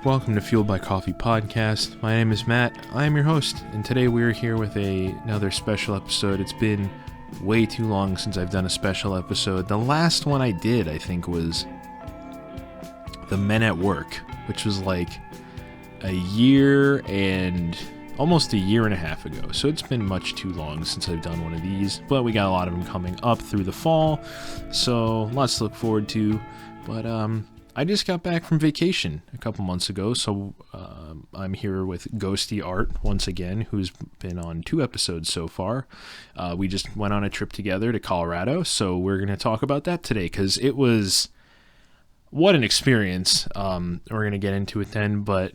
Welcome to Fueled by Coffee podcast. My name is Matt. I am your host, and today we're here with another special episode. It's been way too long since I've done a special episode. The last one I did, I think, was The Men at Work, which was like a year and almost a year and a half ago. So it's been much too long since I've done one of these, but we got a lot of them coming up through the fall, so lots to look forward to. But I just got back from vacation a couple months ago, so I'm here with ghostie.artt once again, who's been on 2 episodes so far. We just went on a trip together to Colorado, so we're going to talk about that today, because it was, what an experience. We're going to get into it then, but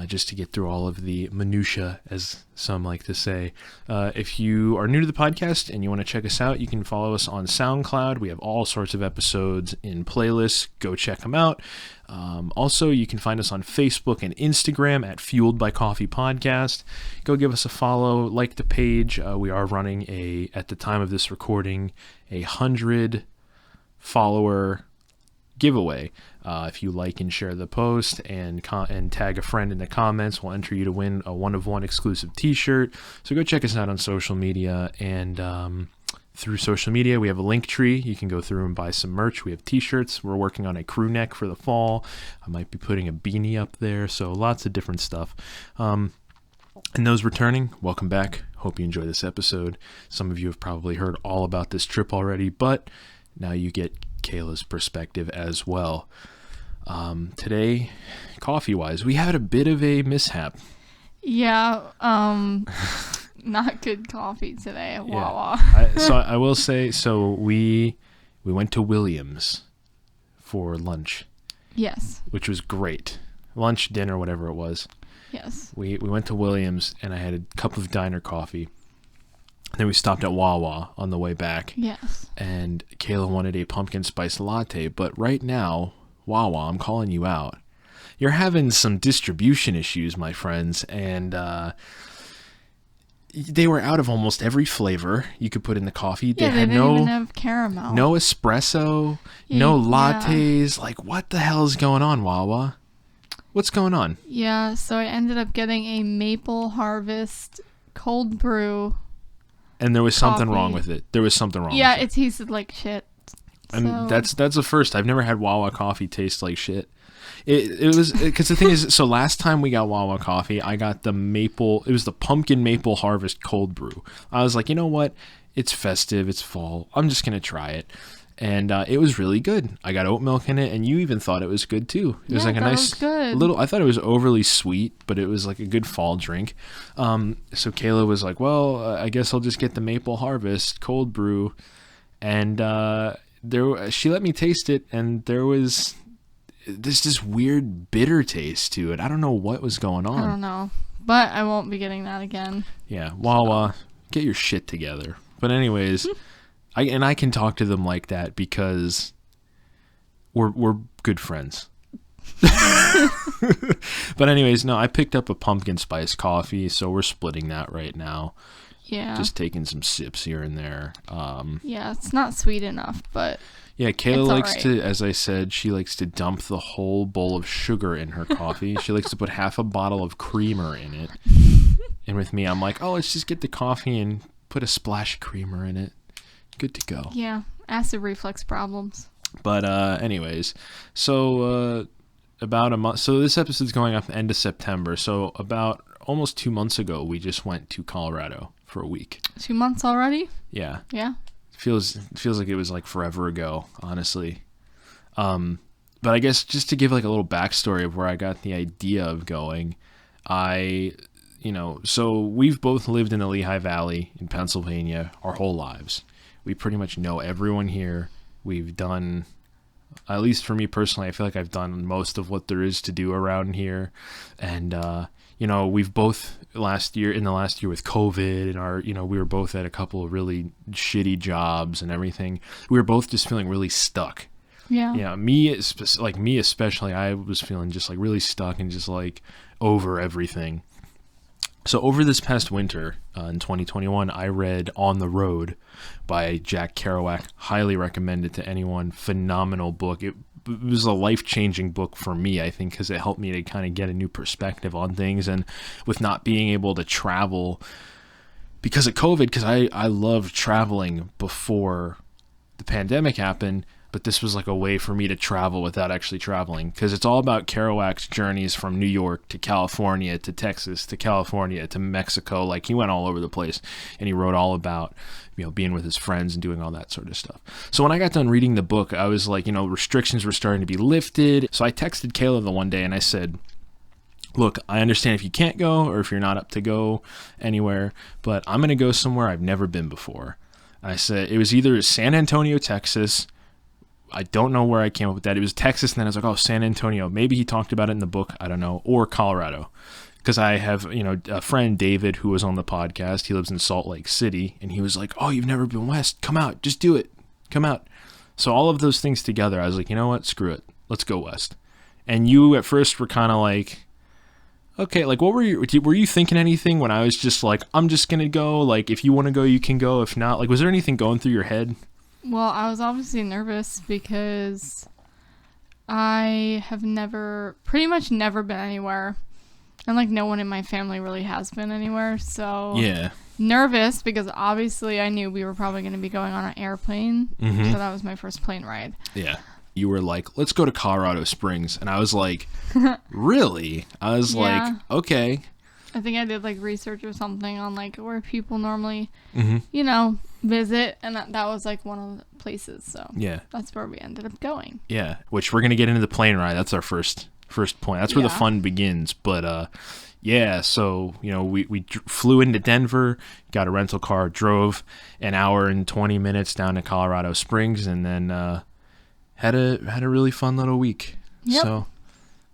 just to get through all of the minutia, as some like to say. If you are new to the podcast and you want to check us out, you can follow us on SoundCloud. We have all sorts of episodes in playlists. Go check them out. Also, you can find us on Facebook and Instagram at Fueled by Coffee Podcast. Go give us a follow, like the page. We are running at the time of this recording, 100 follower giveaway. If you like and share the post and tag a friend in the comments, we'll enter you to win a one-of-one exclusive t-shirt. So go check us out on social media, and through social media we have a link tree. You can go through and buy some merch. We have t-shirts. We're working on a crew neck for the fall. I might be putting a beanie up there, so lots of different stuff. And those returning, welcome back. Hope you enjoy this episode. Some of you have probably heard all about this trip already, but now you get Kayla's perspective as well. Today, coffee-wise, we had a bit of a mishap. Yeah, not good coffee today at Wawa. I will say, we went to Williams for lunch. Yes. Which was great. Lunch, dinner, whatever it was. Yes. We went to Williams, and I had a cup of diner coffee. Then we stopped at Wawa on the way back. Yes. And Kayla wanted a pumpkin spice latte. But right now, Wawa, I'm calling you out. You're having some distribution issues, my friends. And they were out of almost every flavor you could put in the coffee. Yeah, they didn't even have caramel. No espresso, no lattes. Yeah. Like, what the hell is going on, Wawa? What's going on? Yeah, so I ended up getting a Maple Harvest cold brew. And there was something coffee. Wrong with it. There was something wrong Yeah, with it. it tasted like shit. And that's the first. I've never had Wawa coffee taste like shit. It was, because the thing is, so last time we got Wawa coffee, I got it was the pumpkin maple harvest cold brew. I was like, you know what? It's festive. It's fall. I'm just going to try it. And it was really good. I got oat milk in it, and you even thought it was good too. It was like a nice little, I thought it was overly sweet, but it was like a good fall drink. So Kayla was like, well, I guess I'll just get the Maple Harvest cold brew. And she let me taste it, and there was this weird bitter taste to it. I don't know what was going on. I don't know, but I won't be getting that again. Yeah, Wawa, get your shit together. But anyways... I can talk to them like that because we're good friends. But anyways, no, I picked up a pumpkin spice coffee, so we're splitting that right now. Yeah. Just taking some sips here and there. Yeah, it's not sweet enough, but yeah, Kayla likes to, as I said, she likes to dump the whole bowl of sugar in her coffee. She likes to put half a bottle of creamer in it. And with me, I'm like, oh, let's just get the coffee and put a splash of creamer in it. Good to go. Yeah, acid reflux problems. But anyways, so about a month. So this episode's going up end of September. So about almost 2 months ago, we just went to Colorado for a week. 2 months already? Yeah. Yeah. Feels like it was like forever ago, honestly. But I guess just to give like a little backstory of where I got the idea of going, so we've both lived in the Lehigh Valley in Pennsylvania our whole lives. We pretty much know everyone here. We've done, at least for me personally, I feel like I've done most of what there is to do around here. And, we've both in the last year with COVID and we were both at a couple of really shitty jobs and everything. We were both just feeling really stuck. Yeah. Yeah. Me especially, I was feeling just like really stuck and just like over everything. So over this past winter in 2021, I read On the Road by Jack Kerouac. Highly recommend it to anyone. Phenomenal book. It it was a life-changing book for me, I think, because it helped me to kind of get a new perspective on things. And with not being able to travel because of COVID, because I loved traveling before the pandemic happened, but this was like a way for me to travel without actually traveling, because it's all about Kerouac's journeys from New York to California to Texas to California to Mexico. Like, he went all over the place, and he wrote all about, you know, being with his friends and doing all that sort of stuff. So when I got done reading the book, I was like, you know, restrictions were starting to be lifted. So I texted Kayla the one day and I said, look, I understand if you can't go or if you're not up to go anywhere, but I'm going to go somewhere I've never been before. I said it was either San Antonio, Texas. I don't know where I came up with that. It was Texas, and then I was like, oh, San Antonio. Maybe he talked about it in the book. I don't know. Or Colorado. Because I have, you know, a friend, David, who was on the podcast. He lives in Salt Lake City, and he was like, oh, you've never been west. Come out. Just do it. Come out. So all of those things together, I was like, you know what? Screw it. Let's go west. And you at first were kind of like, okay, like, what were you thinking anything when I was just like, I'm just going to go? Like, if you want to go, you can go. If not, like, was there anything going through your head? Well, I was obviously nervous because I have pretty much never been anywhere. And, like, no one in my family really has been anywhere. So, yeah, nervous because obviously I knew we were probably going to be going on an airplane. Mm-hmm. So that was my first plane ride. Yeah. You were like, let's go to Colorado Springs. And I was like, really? I was like, okay. I think I did, like, research or something on, like, where people normally, mm-hmm. you know, visit. And that was, like, one of the places. So yeah, that's where we ended up going. Yeah, which we're going to get into the plane ride. That's our first point. That's where the fun begins. But, yeah, so, you know, we flew into Denver, got a rental car, drove an hour and 20 minutes down to Colorado Springs, and then had a really fun little week. Yep. So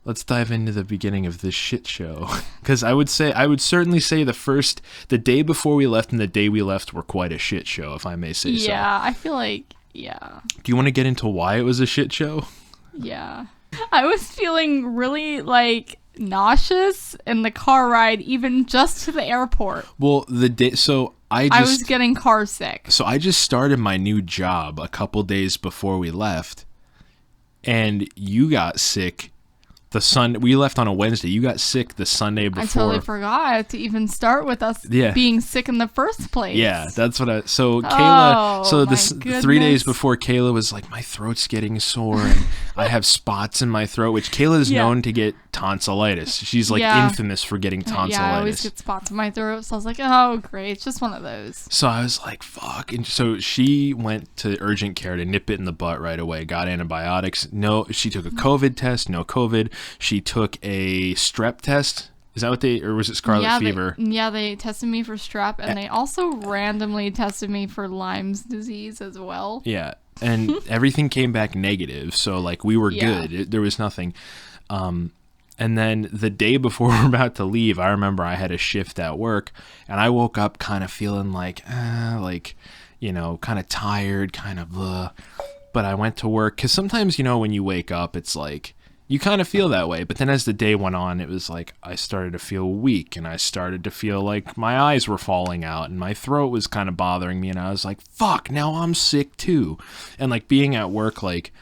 let's dive into the beginning of this shit show. Because I would certainly say the day before we left and the day we left were quite a shit show, if I may say so. Yeah, I feel like, yeah. Do you want to get into why it was a shit show? Yeah. I was feeling really, like, nauseous in the car ride, even just to the airport. Well, I was getting car sick. So I just started my new job a couple days before we left, and you got sick we left on a Wednesday. You got sick the Sunday before. I totally forgot to even start with us being sick in the first place. Yeah, that's what Kayla, goodness. 3 days before, Kayla was like, my throat's getting sore and I have spots in my throat, which Kayla is known to get tonsillitis. She's like infamous for getting tonsillitis. Yeah, I always get spots in my throat. So I was like, oh, great. It's just one of those. So I was like, fuck. And so she went to urgent care to nip it in the butt right away, got antibiotics. No, she took a COVID test, no COVID. She took a strep test. Is that what or was it scarlet fever? They tested me for strep, and they also randomly tested me for Lyme's disease as well. Yeah, and everything came back negative, so, like, we were good. There was nothing. And then the day before we're about to leave, I remember I had a shift at work, and I woke up kind of feeling like, you know, kind of tired, kind of blah. But I went to work, because sometimes, you know, when you wake up, it's like, you kind of feel that way. But then as the day went on, it was like I started to feel weak, and I started to feel like my eyes were falling out and my throat was kind of bothering me. And I was like, fuck, now I'm sick too. And, like, being at work, like,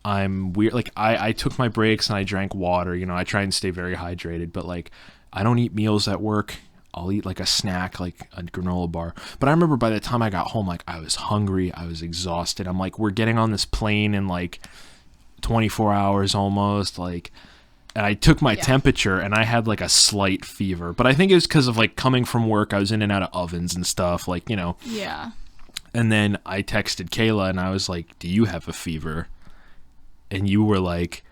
I'm weird. Like, I took my breaks and I drank water. You know, I try and stay very hydrated, but, like, I don't eat meals at work. I'll eat, like, a snack, like a granola bar. But I remember by the time I got home, like, I was hungry. I was exhausted. I'm like, we're getting on this plane in, like, 24 hours almost, like, and I took my temperature and I had, like, a slight fever, but I think it was because of, like, coming from work. I was in and out of ovens and stuff, like, you know. Yeah. And then I texted Kayla and I was like, do you have a fever? And you were like,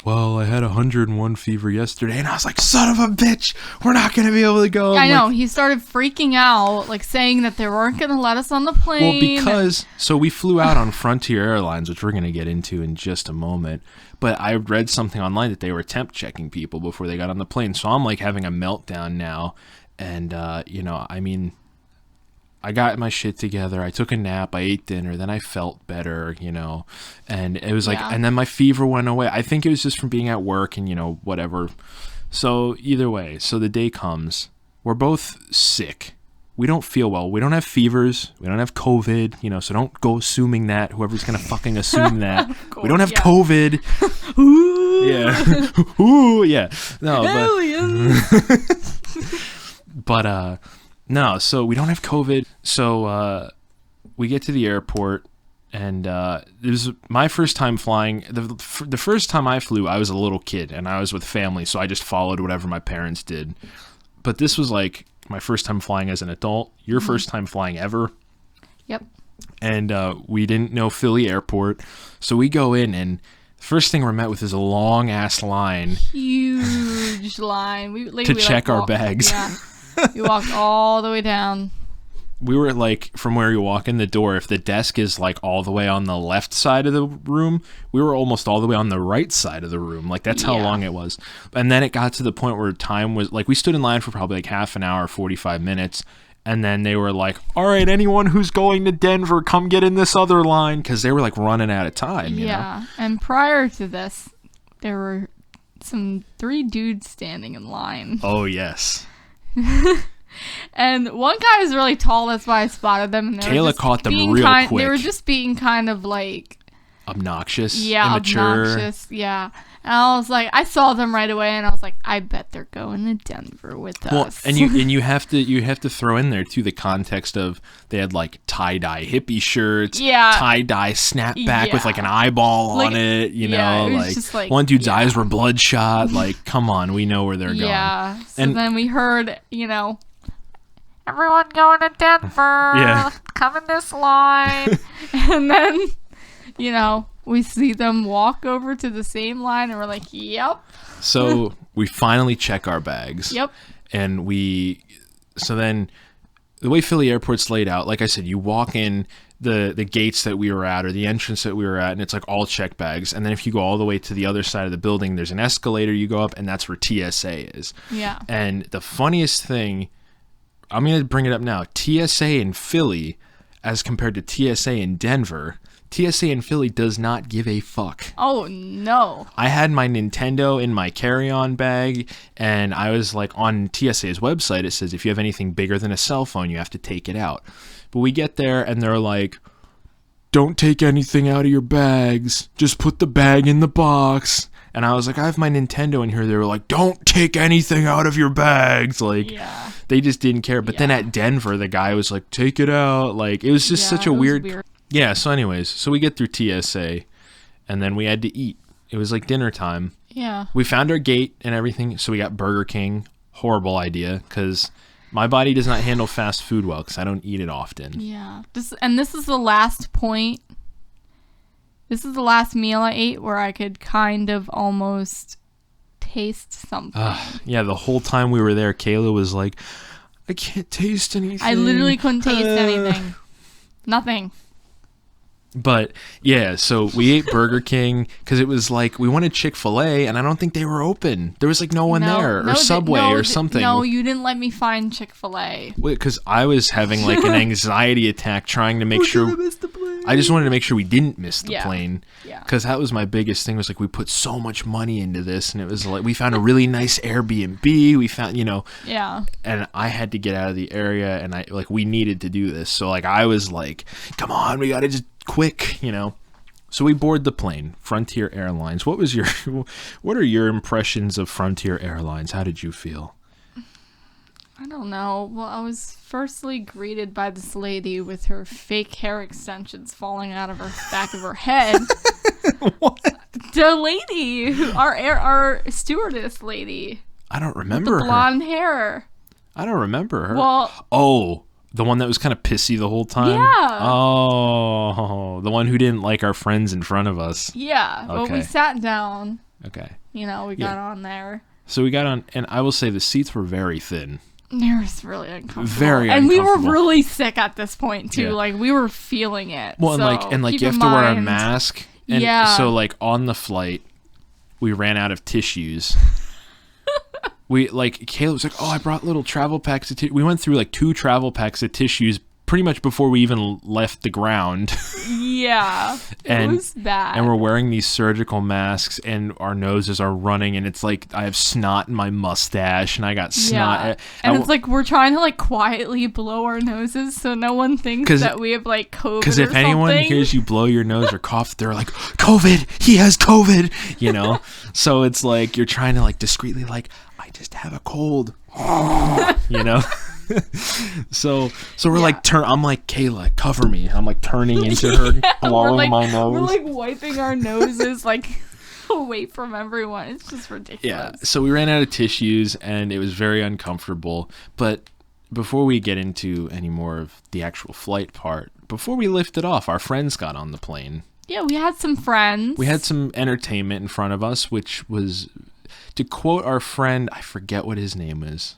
well, I had 101 fever yesterday. And I was like, son of a bitch, we're not going to be able to go. I know. He started freaking out, like, saying that they weren't going to let us on the plane. Well, so we flew out on Frontier Airlines, which we're going to get into in just a moment. But I read something online that they were temp checking people before they got on the plane. So I'm, like, having a meltdown now. And, you know, I mean, I got my shit together. I took a nap. I ate dinner. Then I felt better, you know. And it was like, and then my fever went away. I think it was just from being at work and, you know, whatever. So either way, so the day comes. We're both sick. we don't feel well. We don't have fevers. We don't have COVID, you know, so don't go assuming that. Whoever's going to fucking assume that. We don't have COVID. Ooh. Yeah. Ooh, yeah. No, but no, so we don't have COVID. So we get to the airport, and it was my first time flying. The first time I flew, I was a little kid, and I was with family, so I just followed whatever my parents did. But this was like my first time flying as an adult. Your first time flying ever. Yep. And we didn't know Philly Airport, so we go in, and the first thing we're met with is a long ass line. Huge line. We check our bags. Yeah. We walked all the way down. We were like, from where you walk in the door, if the desk is like all the way on the left side of the room, we were almost all the way on the right side of the room. Like, that's how long it was. And then it got to the point where time was like, we stood in line for probably like half an hour, 45 minutes. And then they were like, all right, anyone who's going to Denver, come get in this other line. Because they were like running out of time. You know? And prior to this, there were 3 dudes standing in line. Oh, yes. And one guy was really tall. That's why I spotted them. And Kayla caught them real quick. They were just being kind of like... obnoxious. Yeah, immature. obnoxious. Yeah. And I was like, I saw them right away, and I was like, I bet they're going to Denver with us. And you have to throw in there too the context of they had like tie-dye hippie shirts, tie-dye snapback with like an eyeball on it, you know, it was like one dude's eyes were bloodshot. Like, come on, we know where they're going. Yeah. So then we heard, you know, everyone going to Denver. Yeah. Come in this line. And then, you know, we see them walk over to the same line, and we're like, yep. So we finally check our bags. Yep. And so then the way Philly Airport's laid out, like I said, you walk in the gates that we were at, or the entrance that we were at, and it's like all check bags. And then if you go all the way to the other side of the building, there's an escalator you go up, and that's where TSA is. Yeah. And the funniest thing, I'm going to bring it up now, TSA in Philly as compared to TSA in Denver, TSA in Philly does not give a fuck. Oh, no. I had my Nintendo in my carry-on bag, and I was like, on TSA's website, it says if you have anything bigger than a cell phone, you have to take it out. But we get there, and they're like, don't take anything out of your bags. Just put the bag in the box. And I was like, I have my Nintendo in here. They were like, don't take anything out of your bags. Like, they just didn't care. But then at Denver, the guy was like, take it out. Like, it was just such a weird... Yeah, so anyways, so we get through TSA, and then we had to eat. It was like dinner time. Yeah. We found our gate and everything, so we got Burger King. Horrible idea, because my body does not handle fast food well, because I don't eat it often. Yeah. This is the last point. This is the last meal I ate where I could kind of almost taste something. Yeah, the whole time we were there, Kayla was like, I can't taste anything. I literally couldn't taste anything. Nothing. But yeah, so we ate Burger King because it was like we wanted Chick-fil-A, and I don't think they were open. There was like no one there, or Subway or something. No, you didn't let me find Chick-fil-A. Because I was having like an anxiety attack trying to make sure. I just wanted to make sure we didn't miss the plane. Yeah. Because that was my biggest thing. Was like we put so much money into this, and it was like we found a really nice Airbnb. We found, you know. Yeah. And I had to get out of the area, and we needed to do this. So like I was like, come on, we gotta just quick, you know. So we board the plane, Frontier Airlines. What are your impressions of Frontier Airlines? How did you feel? I don't know. Well, I was firstly greeted by this lady with her fake hair extensions falling out of her back of her head. What? The lady, our stewardess lady. I don't remember with the blonde hair. I don't remember her. Well, the one that was kind of pissy the whole time? Yeah. Oh, the one who didn't like our friends in front of us. Yeah. Okay. But we sat down. Okay. You know, we got on there. So we got on, and I will say the seats were very thin. It was really uncomfortable. Very and uncomfortable. And we were really sick at this point, too. Yeah. Like, we were feeling it. Well, so and you have to wear a mask. And so, like, on the flight, we ran out of tissues. Kayla was like, oh, I brought little travel packs of tissues. We went through, like, 2 travel packs of tissues pretty much before we even left the ground. Yeah, it was bad. And we're wearing these surgical masks, and our noses are running, and it's like I have snot in my mustache, and I got snot. Yeah. And it's like we're trying to like quietly blow our noses so no one thinks that we have like COVID. Because if anyone hears you blow your nose or cough, they're like, COVID, he has COVID, you know? So it's like you're trying to like discreetly like, I just have a cold, you know? so we're like I'm like, Kayla, cover me. I'm like turning into her, blowing my nose. We're like wiping our noses like away from everyone. It's just ridiculous. Yeah. So we ran out of tissues and it was very uncomfortable. But before we get into any more of the actual flight part, before we lifted off, our friends got on the plane. Yeah, we had some friends. We had some entertainment in front of us, which was, to quote our friend, I forget what his name is.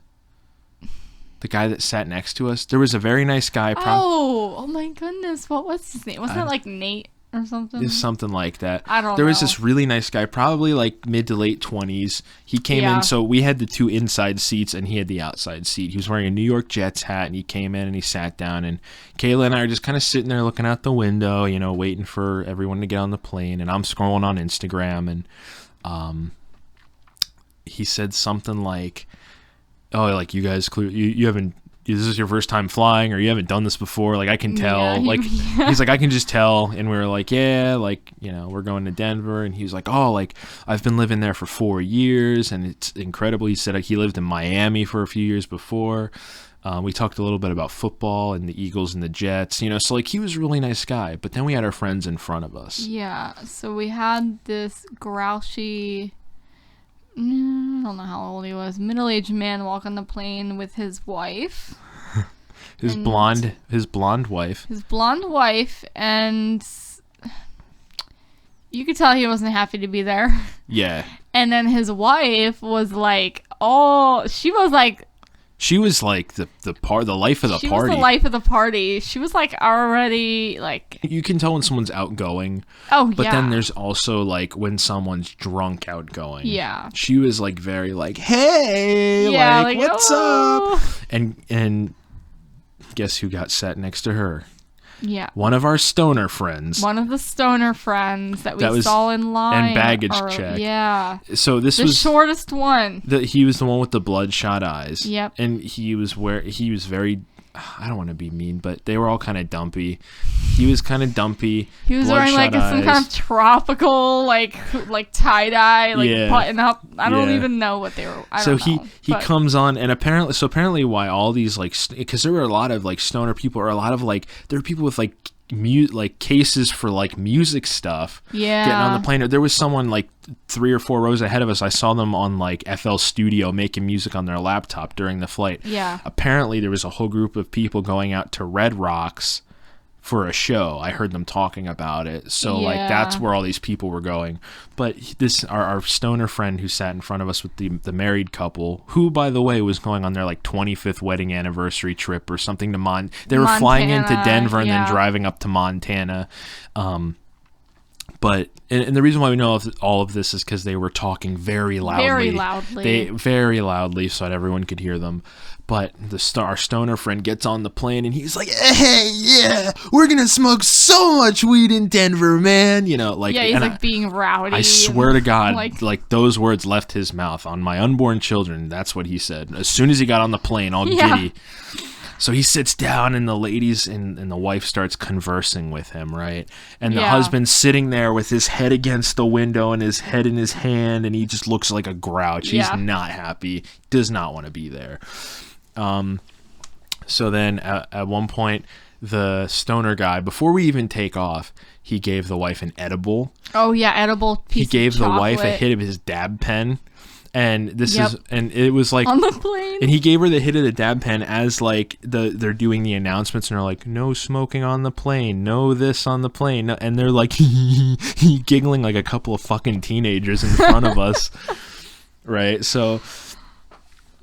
The guy that sat next to us. There was a very nice guy. Oh my goodness. What was his name? Wasn't it like Nate or something? It's something like that. I don't know. There was this really nice guy, probably like mid to late 20s. He came in, so we had the 2 inside seats and he had the outside seat. He was wearing a New York Jets hat and he came in and he sat down, and Kayla and I are just kind of sitting there looking out the window, you know, waiting for everyone to get on the plane, and I'm scrolling on Instagram, and he said something like, oh, like you guys you haven't, this is your first time flying, or you haven't done this before, like I can tell, he's like, I can just tell. And we were like, yeah, like, you know, we're going to Denver. And he was like, oh, like I've been living there for 4 years and it's incredible. He said he lived in Miami for a few years before. We talked a little bit about football and the Eagles and the Jets, you know, so like he was a really nice guy. But then we had our friends in front of us. Yeah, so we had this grouchy, I don't know how old he was, middle-aged man walk on the plane with his wife. his blonde wife. His blonde wife, and you could tell he wasn't happy to be there. Yeah. And then his wife was like, she was like the life of the party. She was the life of the party. She was like already like. You can tell when someone's outgoing. Oh, but then there's also like when someone's drunk outgoing. Yeah. She was like very like, hey, like what's up? And guess who got sat next to her? Yeah. One of our stoner friends. One of the stoner friends that we saw in line. And baggage check. Yeah. So this was the shortest one. He was the one with the bloodshot eyes. Yep. And he was very, I don't want to be mean, but they were all kind of dumpy. He was kind of dumpy. He was wearing like some kind of tropical, like tie-dye, button up. I don't even know what they were. I don't know. He comes on, and apparently why all these like, because there were a lot of like stoner people, or a lot of like, there were people with like cases for like music stuff. Yeah. Getting on the plane. There was someone like 3 or 4 rows ahead of us. I saw them on like FL Studio making music on their laptop during the flight. Yeah. Apparently there was a whole group of people going out to Red Rocks for a show. I heard them talking about it. So like that's where all these people were going. But this our stoner friend who sat in front of us with the married couple, who by the way was going on their like 25th wedding anniversary trip or something to they were flying into Denver and then driving up to Montana. But and the reason why we know of all of this is because they were talking very loudly. Very loudly so that everyone could hear them. But our stoner friend gets on the plane and he's like, hey, yeah, we're going to smoke so much weed in Denver, man. You know, like, yeah, he's like being rowdy. I swear to God, like those words left his mouth. On my unborn children, that's what he said. As soon as he got on the plane, all giddy. So he sits down and the ladies and the wife starts conversing with him, right? And the husband's sitting there with his head against the window and his head in his hand, and he just looks like a grouch. He's not happy, does not want to be there. So then at one point, the stoner guy, before we even take off, he gave the wife an edible. Oh, yeah, edible piece of chocolate. He gave the wife a hit of his dab pen. And it was like on the plane. And he gave her the hit of the dab pen as like they're doing the announcements, and they're like, no smoking on the plane, no this on the plane, no, and they're like giggling like a couple of fucking teenagers in front of us, right? So,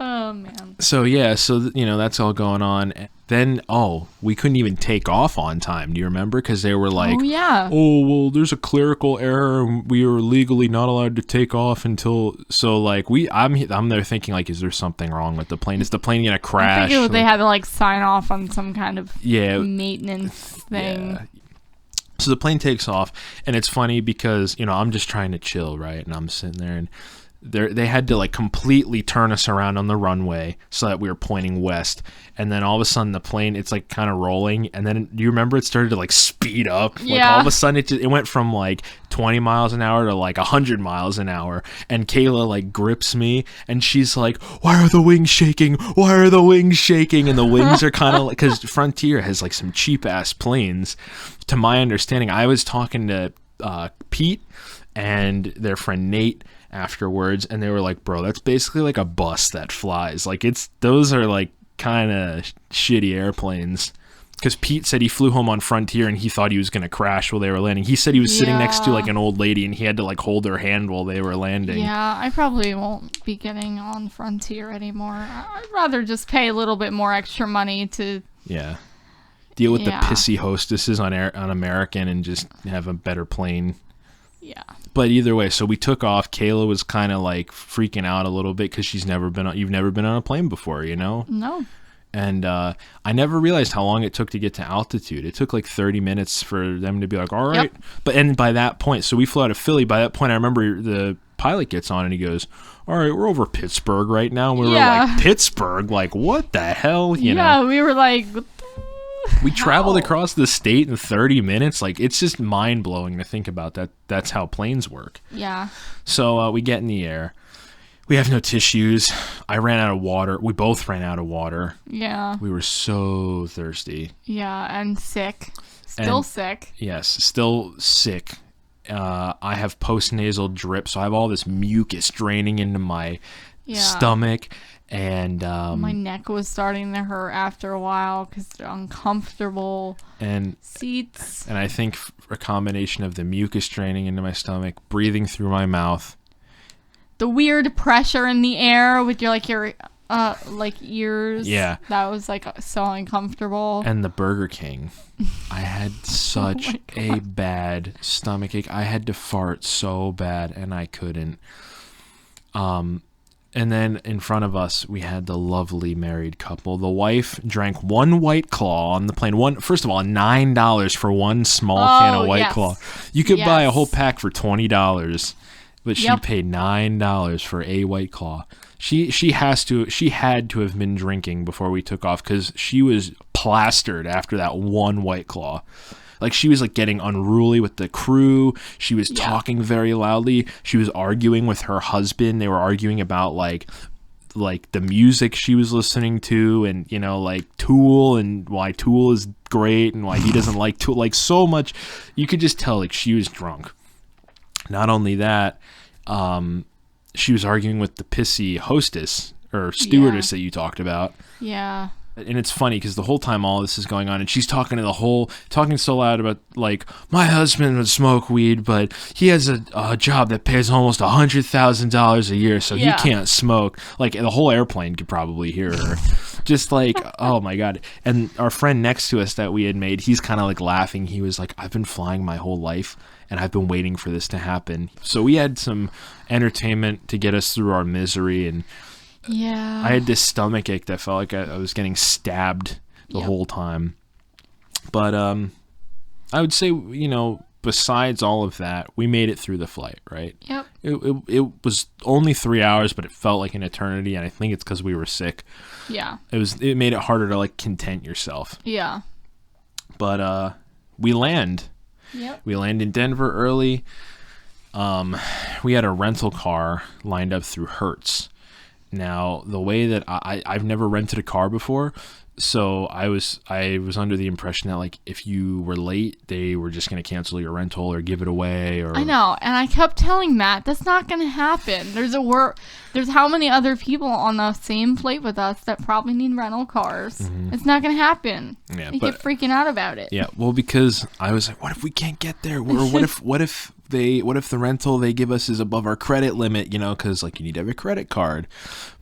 oh man. So yeah, so you know that's all going on. then, we couldn't even take off on time. Do you remember? Because they were like, oh yeah, oh, well, there's a clerical error. And we are legally not allowed to take off until. So, like, I'm there thinking, like, is there something wrong with the plane? Is the plane going to crash? I think they had to, like, sign off on some kind of maintenance thing. Yeah. So the plane takes off, and it's funny because, I'm just trying to chill, right? And I'm sitting there, and they had to, like, completely turn us around on the runway so that we were pointing west. And then all of a sudden the plane, it's like kind of rolling. And then do you remember it started to like speed up? Yeah. Like all of a sudden it went from like 20 miles an hour to like 100 miles an hour. And Kayla like grips me and she's like, why are the wings shaking? Why are the wings shaking? And the wings are kind of like, because Frontier has like some cheap ass planes. To my understanding, I was talking to Pete and their friend Nate afterwards, and they were like, bro, that's basically like a bus that flies. Like those are like kind of shitty airplanes. Because Pete said he flew home on Frontier and he thought he was going to crash while they were landing. He said he was sitting next to like an old lady and he had to like hold her hand while they were landing. Yeah, I probably won't be getting on Frontier anymore. I'd rather just pay a little bit more extra money to deal with the pissy hostesses on American and just have a better plane. Yeah. But either way, so we took off. Kayla was kind of like freaking out a little bit because you've never been on a plane before, No. And I never realized how long it took to get to altitude. It took like 30 minutes for them to be like, all right. Yep. And by that point, so we flew out of Philly. By that point, I remember the pilot gets on and he goes, all right, we're over Pittsburgh right now. And we were like, Pittsburgh? Like, what the hell? You know? We were like, we traveled across the state in 30 minutes. Like, it's just mind-blowing to think about that. That's how planes work. Yeah. So we get in the air. We have no tissues. I ran out of water. We both ran out of water. Yeah. We were so thirsty. Yeah, and sick. Still sick. Yes, still sick. I have postnasal drip, so I have all this mucus draining into my stomach. And my neck was starting to hurt after a while because they're uncomfortable seats. And I think a combination of the mucus draining into my stomach, breathing through my mouth, the weird pressure in the air with your ears. Yeah. That was like so uncomfortable. And the Burger King. I had such a bad stomach ache. I had to fart so bad and I couldn't. And then in front of us, we had the lovely married couple. The wife drank one White Claw on the plane. First of all, $9 for one small can of White Claw. You could buy a whole pack for $20. But she paid $9 for a White Claw. She had to have been drinking before we took off because she was plastered after that one White Claw. Like she was like getting unruly with the crew. She was talking very loudly. She was arguing with her husband. They were arguing about like the music she was listening to and like Tool and why Tool is great and why he doesn't like Tool. Like so much, you could just tell like she was drunk. Not only that, she was arguing with the pissy hostess or stewardess that you talked about. Yeah. And it's funny because the whole time all this is going on and she's talking so loud about like, my husband would smoke weed, but he has a job that pays almost $100,000 a year, so he can't smoke. Like the whole airplane could probably hear her. Just like, oh my God. And our friend next to us that we had made, he's kind of like laughing. He was like, I've been flying my whole life and I've been waiting for this to happen. So we had some entertainment to get us through our misery. And I had this stomach ache that felt like I was getting stabbed the whole time. But I would say, besides all of that, we made it through the flight, right? Yep. It was only 3 hours, but it felt like an eternity, and I think it's because we were sick. Yeah. It made it harder to like content yourself. Yeah. But we land. Yep. We land in Denver early. We had a rental car lined up through Hertz. Now, the way that I've never rented a car before, so I was under the impression that like if you were late, they were just going to cancel your rental or give it away. Or I know, and I kept telling Matt that's not going to happen. There's how many other people on the same flight with us that probably need rental cars. Mm-hmm. It's not going to happen. Yeah, they get freaking out about it. Yeah, well, because I was like, what if we can't get there? Or what if the rental they give us is above our credit limit, because like you need to have a credit card.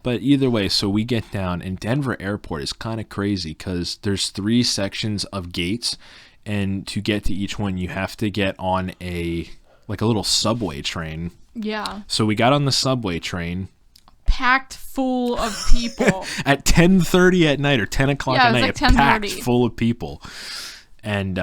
But either way, so we get down and Denver airport is kind of crazy crazy because there's 3 sections of gates, and to get to each one, you have to get on a little subway train. Yeah. So we got on the subway train. Packed full of people. At 10:30 at night or 10 o'clock at night, like packed full of people. And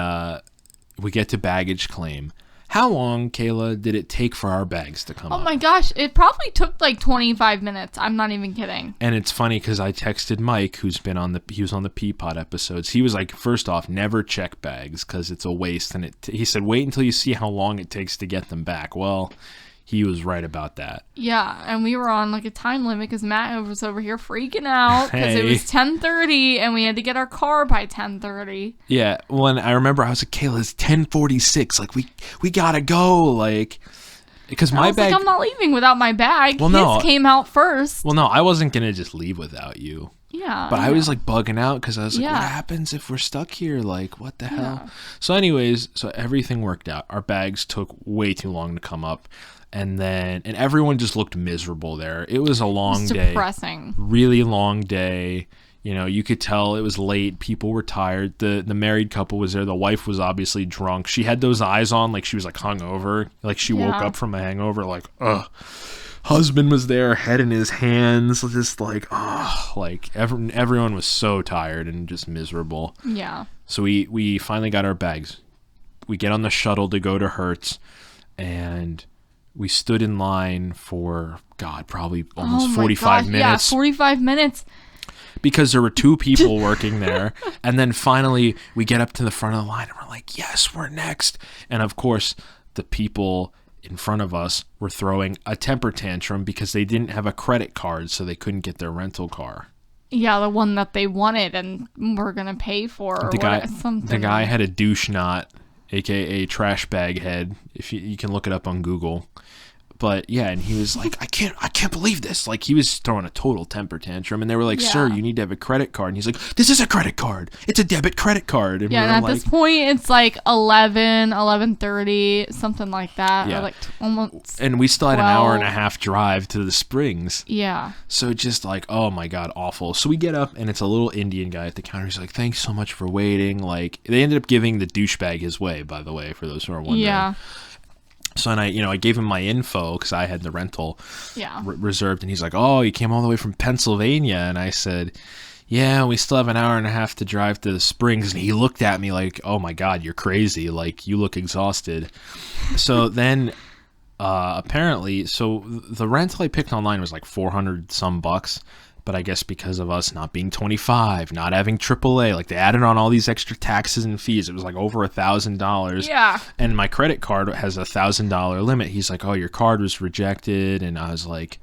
we get to baggage claim. How long, Kayla, did it take for our bags to come up? Oh my gosh, it probably took like 25 minutes. I'm not even kidding. And it's funny because I texted Mike, he was on the Peapod episodes. He was like, first off, never check bags because it's a waste. And he said, wait until you see how long it takes to get them back. Well, he was right about that. Yeah, and we were on like a time limit because Matt was over here freaking out because it was 10:30 and we had to get our car by 10:30. Yeah, when I remember I was like, Kayla, it's 10:46. Like, we gotta go. Like, because my bag. Like, I'm not leaving without my bag. Well, no. His came out first. Well, no, I wasn't gonna just leave without you. Yeah. But I was like bugging out because I was like, what happens if we're stuck here? Like, what the hell? So anyways, everything worked out. Our bags took way too long to come up. And everyone just looked miserable there. It was a long day. Depressing. Really long day. You know, you could tell it was late. People were tired. The married couple was there. The wife was obviously drunk. She had those eyes on like she was like hungover. Like she woke up from a hangover like, ugh. Husband was there, head in his hands, just like, ugh. Like everyone was so tired and just miserable. Yeah. So we finally got our bags. We get on the shuttle to go to Hertz, and we stood in line for, God, probably almost 45 minutes. Yeah, 45 minutes. Because there were 2 people working there. And then finally, we get up to the front of the line, and we're like, yes, we're next. And, of course, the people in front of us were throwing a temper tantrum because they didn't have a credit card, so they couldn't get their rental car. Yeah, the one that they wanted and were going to pay for. The guy had a douche knot, aka trash bag head. If you can look it up on Google. But yeah, and he was like, I can't believe this. Like, he was throwing a total temper tantrum, and they were like, sir, you need to have a credit card. And he's like, this is a credit card. It's a debit credit card. And and at this point, it's like 11:30, something like that. Yeah. Or like almost. And we still had 12. An hour and a half drive to the Springs. Yeah. So just like, oh my God, awful. So we get up, and it's a little Indian guy at the counter. He's like, thanks so much for waiting. Like, they ended up giving the douchebag his way, by the way, for those who are wondering. Yeah. So, and I gave him my info because I had the rental reserved. And he's like, oh, you came all the way from Pennsylvania. And I said, yeah, we still have an hour and a half to drive to the Springs. And he looked at me like, oh, my God, you're crazy. Like, you look exhausted. So then apparently, so the rental I picked online was like $400 some bucks. But I guess because of us not being 25, not having AAA, like they added on all these extra taxes and fees, it was like over $1,000. Yeah. And my credit card has a $1,000 limit. He's like, oh, your card was rejected. And I was like,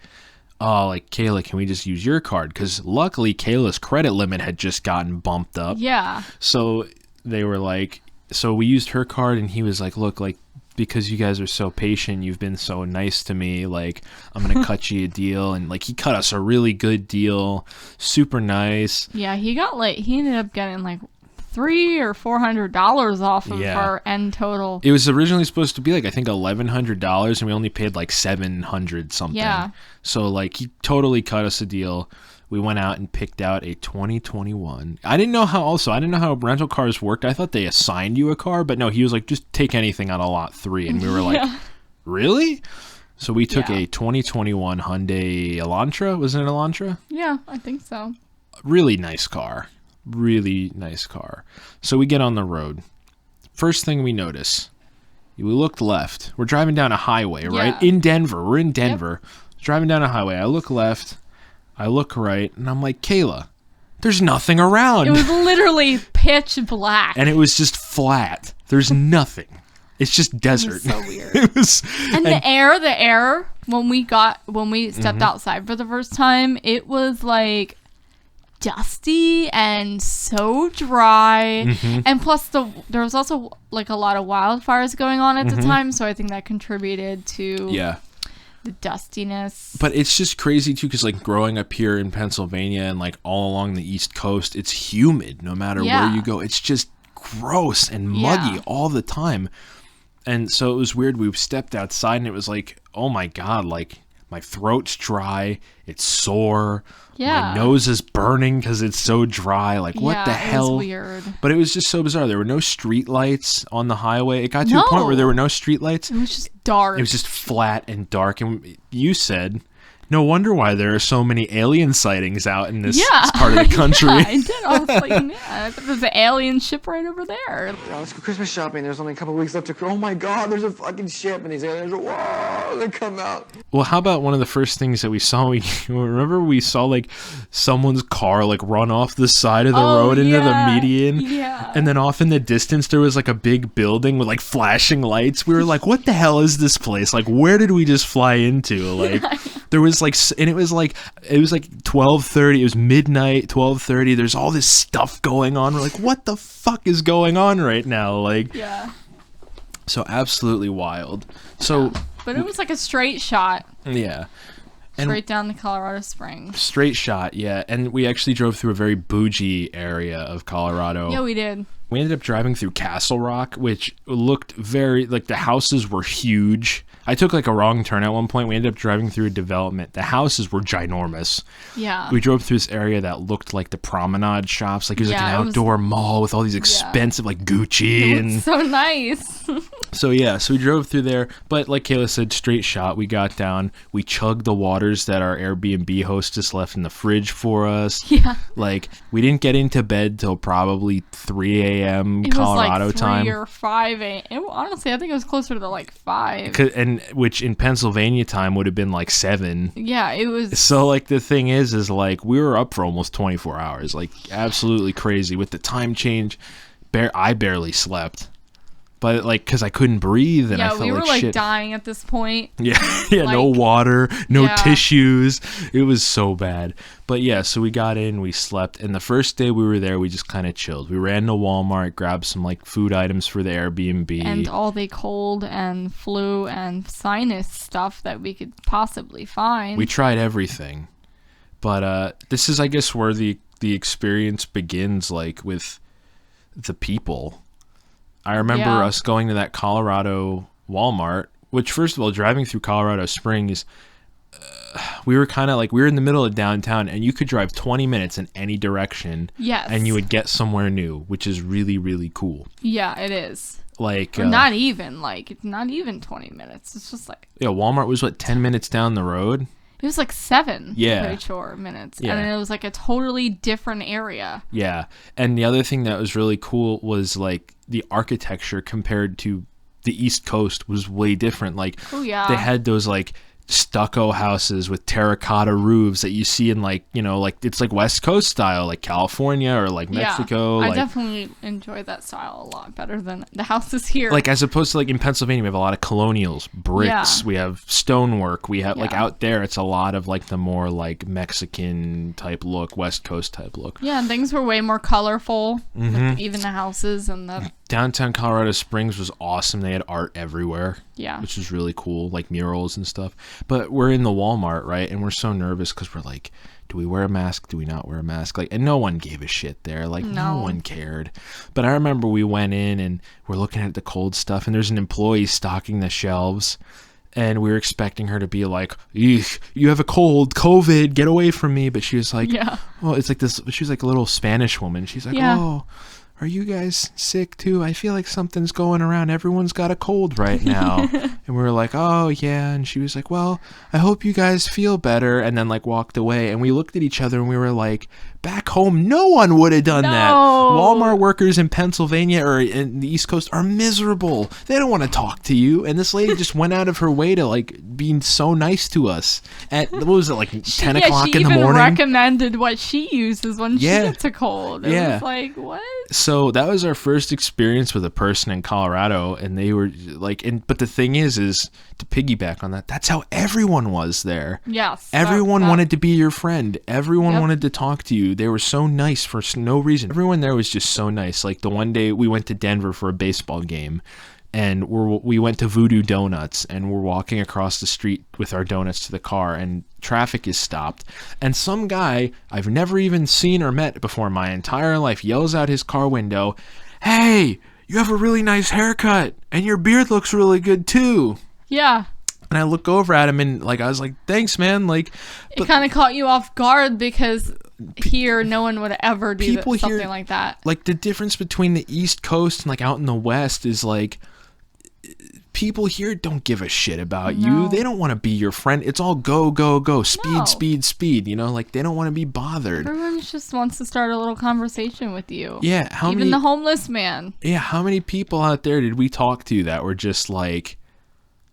oh, like, Kayla, can we just use your card? Because luckily Kayla's credit limit had just gotten bumped up. Yeah. So they were like, so we used her card, and he was like, look, like, because you guys are so patient, you've been so nice to me, like, I'm gonna cut you a deal. And like, he cut us a really good deal, super nice. Yeah, he ended up getting like $300 or $400 off of our end total. It was originally supposed to be like, I think $1,100, and we only paid like $700 something. Yeah. So like, he totally cut us a deal. We went out and picked out a 2021. I didn't know how rental cars worked. I thought they assigned you a car, but no, he was like, just take anything out of lot 3. And we were like, really? So we took a 2021 Hyundai Elantra. Was it an Elantra? Yeah, I think so. Really nice car. Really nice car. So we get on the road. First thing we notice, we looked left. We're driving down a highway, right? In Denver. We're in Denver. Yep. Driving down a highway. I look left. I look right, and I'm like, Kayla, there's nothing around. It was literally pitch black. And it was just flat. There's nothing. It's just desert. It was so weird. The air, when we stepped outside for the first time, it was like dusty and so dry. Mm-hmm. And plus there was also like a lot of wildfires going on at the time, so I think that contributed to the dustiness. But it's just crazy too, because like growing up here in Pennsylvania and like all along the East Coast, it's humid no matter where you go. It's just gross and muggy all the time. And so it was weird. We stepped outside and it was like, oh my God, like My throat's dry. It's sore. Yeah. My nose is burning because it's so dry. Like, what the hell? It was weird. But it was just so bizarre. There were no street lights on the highway. It got to a point where there were no street lights. It was just dark. It was just flat and dark. And you said, no wonder why there are so many alien sightings out in this part of the country. Yeah, I did. I was like, I thought there's an alien ship right over there. Let's go Christmas shopping. There's only a couple weeks left to. Oh my God, there's a fucking ship, and these aliens are whoa, they come out. Well, how about one of the first things that we saw? Remember we saw like someone's car like run off the side of the road into the median, and then off in the distance there was like a big building with like flashing lights. We were like, what the hell is this place? Like, where did we just fly into? Like, there was like, and it was like 12:30. It was midnight, 12:30. There's all this stuff going on. We're like, what the fuck is going on right now? Like, so absolutely wild. So, but it was like a straight shot. Yeah. Straight down to Colorado Springs. Straight shot, yeah. And we actually drove through a very bougie area of Colorado. Yeah, we did. We ended up driving through Castle Rock, which looked very, like, the houses were huge. I took, like, a wrong turn at one point. We ended up driving through a development. The houses were ginormous. Yeah. We drove through this area that looked like the promenade shops. Like, it was like an outdoor mall with all these expensive, like, Gucci. It was so nice. So, yeah. So, we drove through there. But, like Kayla said, straight shot. We got down. We chugged the waters that our Airbnb hostess left in the fridge for us. Yeah. Like, we didn't get into bed till probably 3 a.m. Colorado time. It was like 3 or 5 a.m. Honestly, I think it was closer to like 5. And which in Pennsylvania time would have been like 7. Yeah, it was. So, like, the thing is like, we were up for almost 24 hours. Like, absolutely crazy. With the time change, I barely slept. But, like, because I couldn't breathe and I felt like shit. Yeah, we were, like, dying at this point. Yeah, like, no water, no tissues. It was so bad. But, yeah, so we got in, we slept. And the first day we were there, we just kind of chilled. We ran to Walmart, grabbed some, like, food items for the Airbnb. And all the cold and flu and sinus stuff that we could possibly find. We tried everything. But this is, I guess, where the experience begins, like, with the people. I remember us going to that Colorado Walmart, which, first of all, driving through Colorado Springs, we were kind of like, we were in the middle of downtown, and you could drive 20 minutes in any direction. Yes. And you would get somewhere new, which is really, really cool. Yeah, it is. Like, not even, like, it's not even 20 minutes. It's just like. Yeah, Walmart was, 10 minutes down the road? It was like 7, yeah. I'm pretty sure, minutes. Yeah. And it was like a totally different area. Yeah. And the other thing that was really cool was, like, the architecture compared to the East Coast was way different. Like, they had those, like, stucco houses with terracotta roofs that you see in, like, you know, like, it's like West Coast style, like California or like Mexico. I definitely enjoy that style a lot better than the houses here. Like, as opposed to, like, in Pennsylvania, we have a lot of colonials, bricks, we have stonework, we have, like, out there, it's a lot of, like, the more, like, Mexican type look, West Coast type look. Yeah, and things were way more colorful, even the houses and the... Downtown Colorado Springs was awesome. They had art everywhere. Yeah. Which was really cool, like murals and stuff. But we're in the Walmart, right? And we're so nervous because we're like, do we wear a mask? Do we not wear a mask? Like, and no one gave a shit there. Like, no one cared. But I remember we went in and we're looking at the cold stuff, and there's an employee stocking the shelves. And we were expecting her to be like, eek, you have a cold, COVID, get away from me. But she was like, oh, it's like this. She was like a little Spanish woman. She's like, oh, are you guys sick too? I feel like something's going around. Everyone's got a cold right now. And we were like, oh, yeah. And she was like, well, I hope you guys feel better. And then, like, walked away. And we looked at each other and we were like, back home, no one would have done that. Walmart workers in Pennsylvania or in the East Coast are miserable. They don't want to talk to you. And this lady just went out of her way to, like, being so nice to us at, what was it, like 10 o'clock in the morning? She even recommended what she uses when she gets a cold. It was like, what? So that was our first experience with a person in Colorado, and they were like, but the thing is to piggyback on that, that's how everyone was there. Yes. Everyone wanted to be your friend. Everyone wanted to talk to you. They were so nice for no reason. Everyone there was just so nice. Like, the one day we went to Denver for a baseball game, and we went to Voodoo Donuts, and we're walking across the street with our donuts to the car, and traffic is stopped, and some guy I've never even seen or met before in my entire life yells out his car window, "Hey, you have a really nice haircut, and your beard looks really good too." Yeah. And I look over at him and like I was like, thanks, man. Like, it kind of caught you off guard because here no one would ever do something like that. Like the difference between the East Coast and like out in the West is like people here don't give a shit about you. They don't want to be your friend. It's all go, go, go, speed, speed, speed. You know, like they don't want to be bothered. Everyone just wants to start a little conversation with you. Yeah. Even the homeless man. Yeah. How many people out there did we talk to that were just like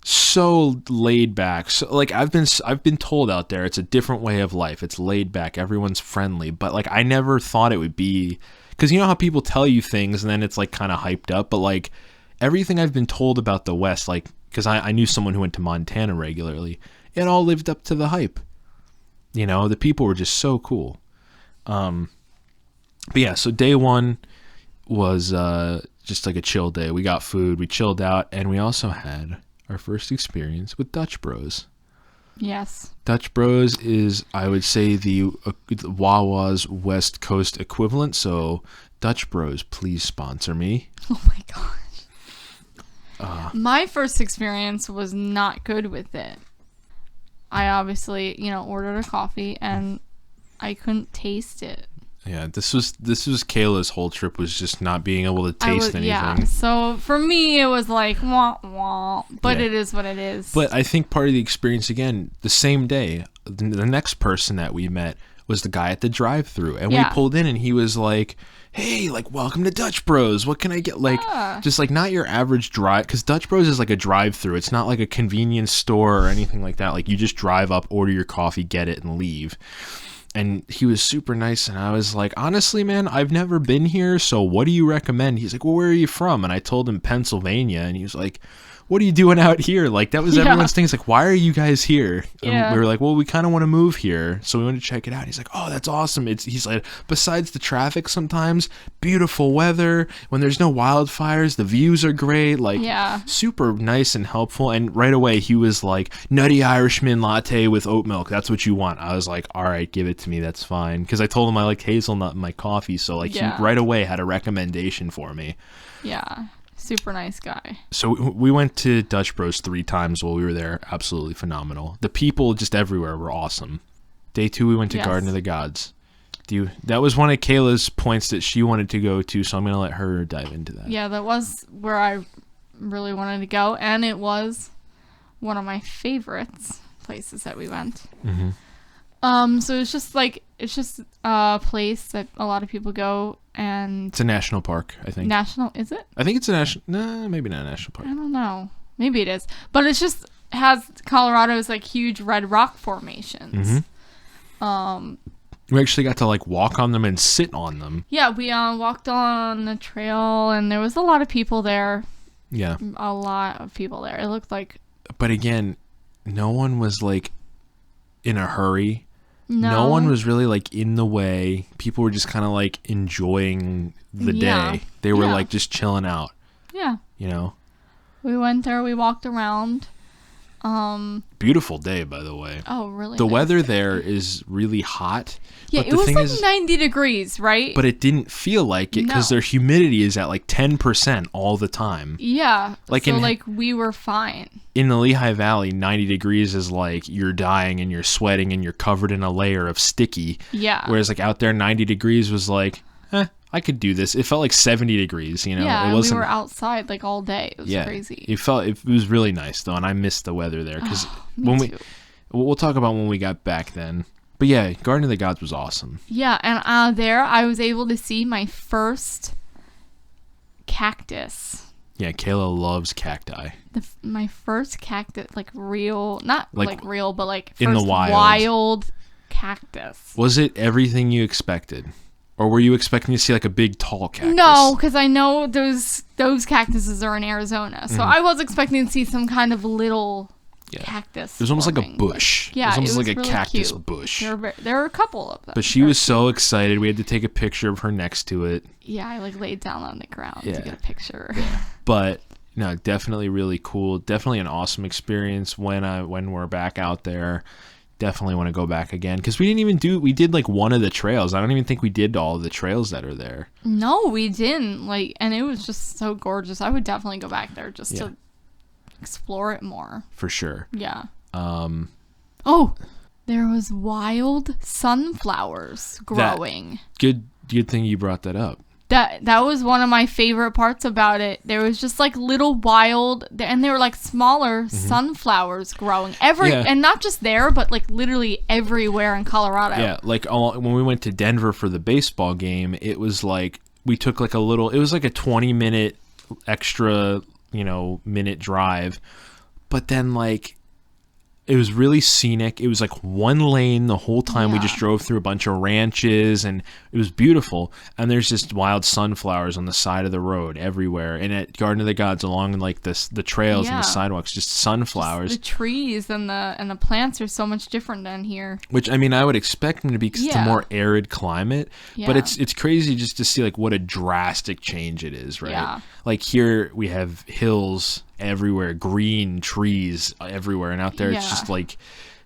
so laid back? So like I've been told out there it's a different way of life. It's laid back. Everyone's friendly. But like I never thought it would be, because you know how people tell you things and then it's like kind of hyped up. But like everything I've been told about the West, like, because I knew someone who went to Montana regularly, it all lived up to the hype. You know, the people were just so cool. But yeah, so day one was just like a chill day. We got food, we chilled out, and we also had our first experience with Dutch Bros. Yes. Dutch Bros is, I would say, the Wawa's West Coast equivalent. So Dutch Bros, please sponsor me. Oh my gosh. My first experience was not good with it. I obviously, ordered a coffee and I couldn't taste it. Yeah, this was Kayla's whole trip, was just not being able to taste anything. Yeah, so for me it was like wah wah, but it is what it is. But I think part of the experience, again, the same day, the next person that we met was the guy at the drive-thru, and we pulled in and he was like, hey, like, welcome to Dutch Bros. What can I get? Like, just like not your average drive, because Dutch Bros is like a drive-thru. It's not like a convenience store or anything like that. Like, you just drive up, order your coffee, get it, and leave. And he was super nice, and I was like, honestly, man, I've never been here, so what do you recommend? He's like, well, where are you from? And I told him Pennsylvania, and he was like, what are you doing out here? Like, that was everyone's thing. It's like, why are you guys here? And we were like, well, we kind of want to move here, so we went to check it out. He's like, oh, that's awesome. He's like, besides the traffic sometimes, beautiful weather, when there's no wildfires, the views are great, like, super nice and helpful. And right away, he was like, nutty Irishman latte with oat milk. That's what you want. I was like, all right, give it to me. That's fine. Because I told him I liked hazelnut in my coffee, so like, he right away had a recommendation for me. Yeah. Super nice guy. So we went to Dutch Bros 3 times while we were there. Absolutely phenomenal. The people just everywhere were awesome. Day 2, we went to Garden of the Gods. That was one of Kayla's points that she wanted to go to, so I'm going to let her dive into that. Yeah, that was where I really wanted to go, and it was one of my favorites places that we went. Mm-hmm. So it's just a place that a lot of people go, and it's a national park, I think. National, is it? I think it's a national. No, maybe not a national park. I don't know. Maybe it is, but it's just has Colorado's like huge red rock formations. Mm-hmm. We actually got to like walk on them and sit on them. Yeah, we walked on the trail, and there was a lot of people there. Yeah, a lot of people there. It looked like. But again, no one was like in a hurry. No one was really like in the way. People were just kind of like enjoying the day. They were like just chilling out. Yeah. You know? We went there, we walked around. Beautiful day, by the way. Oh, really? The weather there is really hot. Yeah, it was like 90 degrees, right? But it didn't feel like it because their humidity is at like 10% all the time. Yeah. Like we were fine. In the Lehigh Valley, 90 degrees is like you're dying and you're sweating and you're covered in a layer of sticky. Yeah. Whereas like out there, 90 degrees was like, I could do this. It felt like 70 degrees, you know? Yeah, it wasn't, we were outside like all day. It was crazy. It was really nice though, and I missed the weather there because we'll talk about when we got back then. But yeah, Garden of the Gods was awesome. Yeah, and there I was able to see my first cactus. Yeah, Kayla loves cacti. My first cactus, like real, not like real, but like first in the wild cactus. Was it everything you expected? Or were you expecting to see like a big tall cactus? No, because I know those cactuses are in Arizona. So I was expecting to see some kind of little cactus. It was almost like a bush. Yeah, it was almost like a really cactus cute. bush. There were a couple of them. But she was so excited. We had to take a picture of her next to it. Yeah, I like laid down on the ground to get a picture. Yeah. But no, definitely really cool. Definitely an awesome experience when we're back out there. Definitely want to go back again because we did like one of the trails. I don't even think we did all of the trails that are there. No, we didn't. And it was just so gorgeous. I would definitely go back there just to explore it more. For sure. Yeah. Oh, there was wild sunflowers growing. Good thing you brought that up. That was one of my favorite parts about it. There was just like little wild, and they were like smaller sunflowers growing and not just there, but like literally everywhere in Colorado. Yeah, like when we went to Denver for the baseball game, it was like we took like it was like a 20-minute extra, minute drive, but then like it was really scenic. It was like one lane the whole time. We just drove through a bunch of ranches, and it was beautiful. And there's just wild sunflowers on the side of the road everywhere. And at Garden of the Gods, along like the trails and the sidewalks, just sunflowers. Just the trees and the plants are so much different than here. Which, I mean, I would expect them to be, 'cause it's a more arid climate. Yeah. But it's crazy just to see like what a drastic change it is, right? Yeah. Like here we have hills everywhere, green trees everywhere, and out there it's just like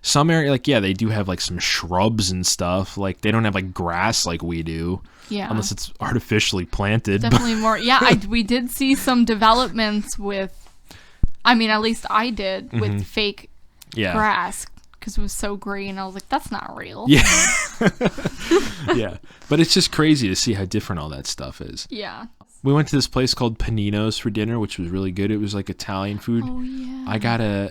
some area, like they do have like some shrubs and stuff. Like they don't have like grass like we do, unless it's artificially planted. Definitely more. We did see some developments with, I mean, at least I did, with fake grass, because it was so green. I was like, that's not real. Yeah, but it's just crazy to see how different all that stuff is. Yeah. We went to this place called Panino's for dinner, which was really good. It was like Italian food. Oh, yeah.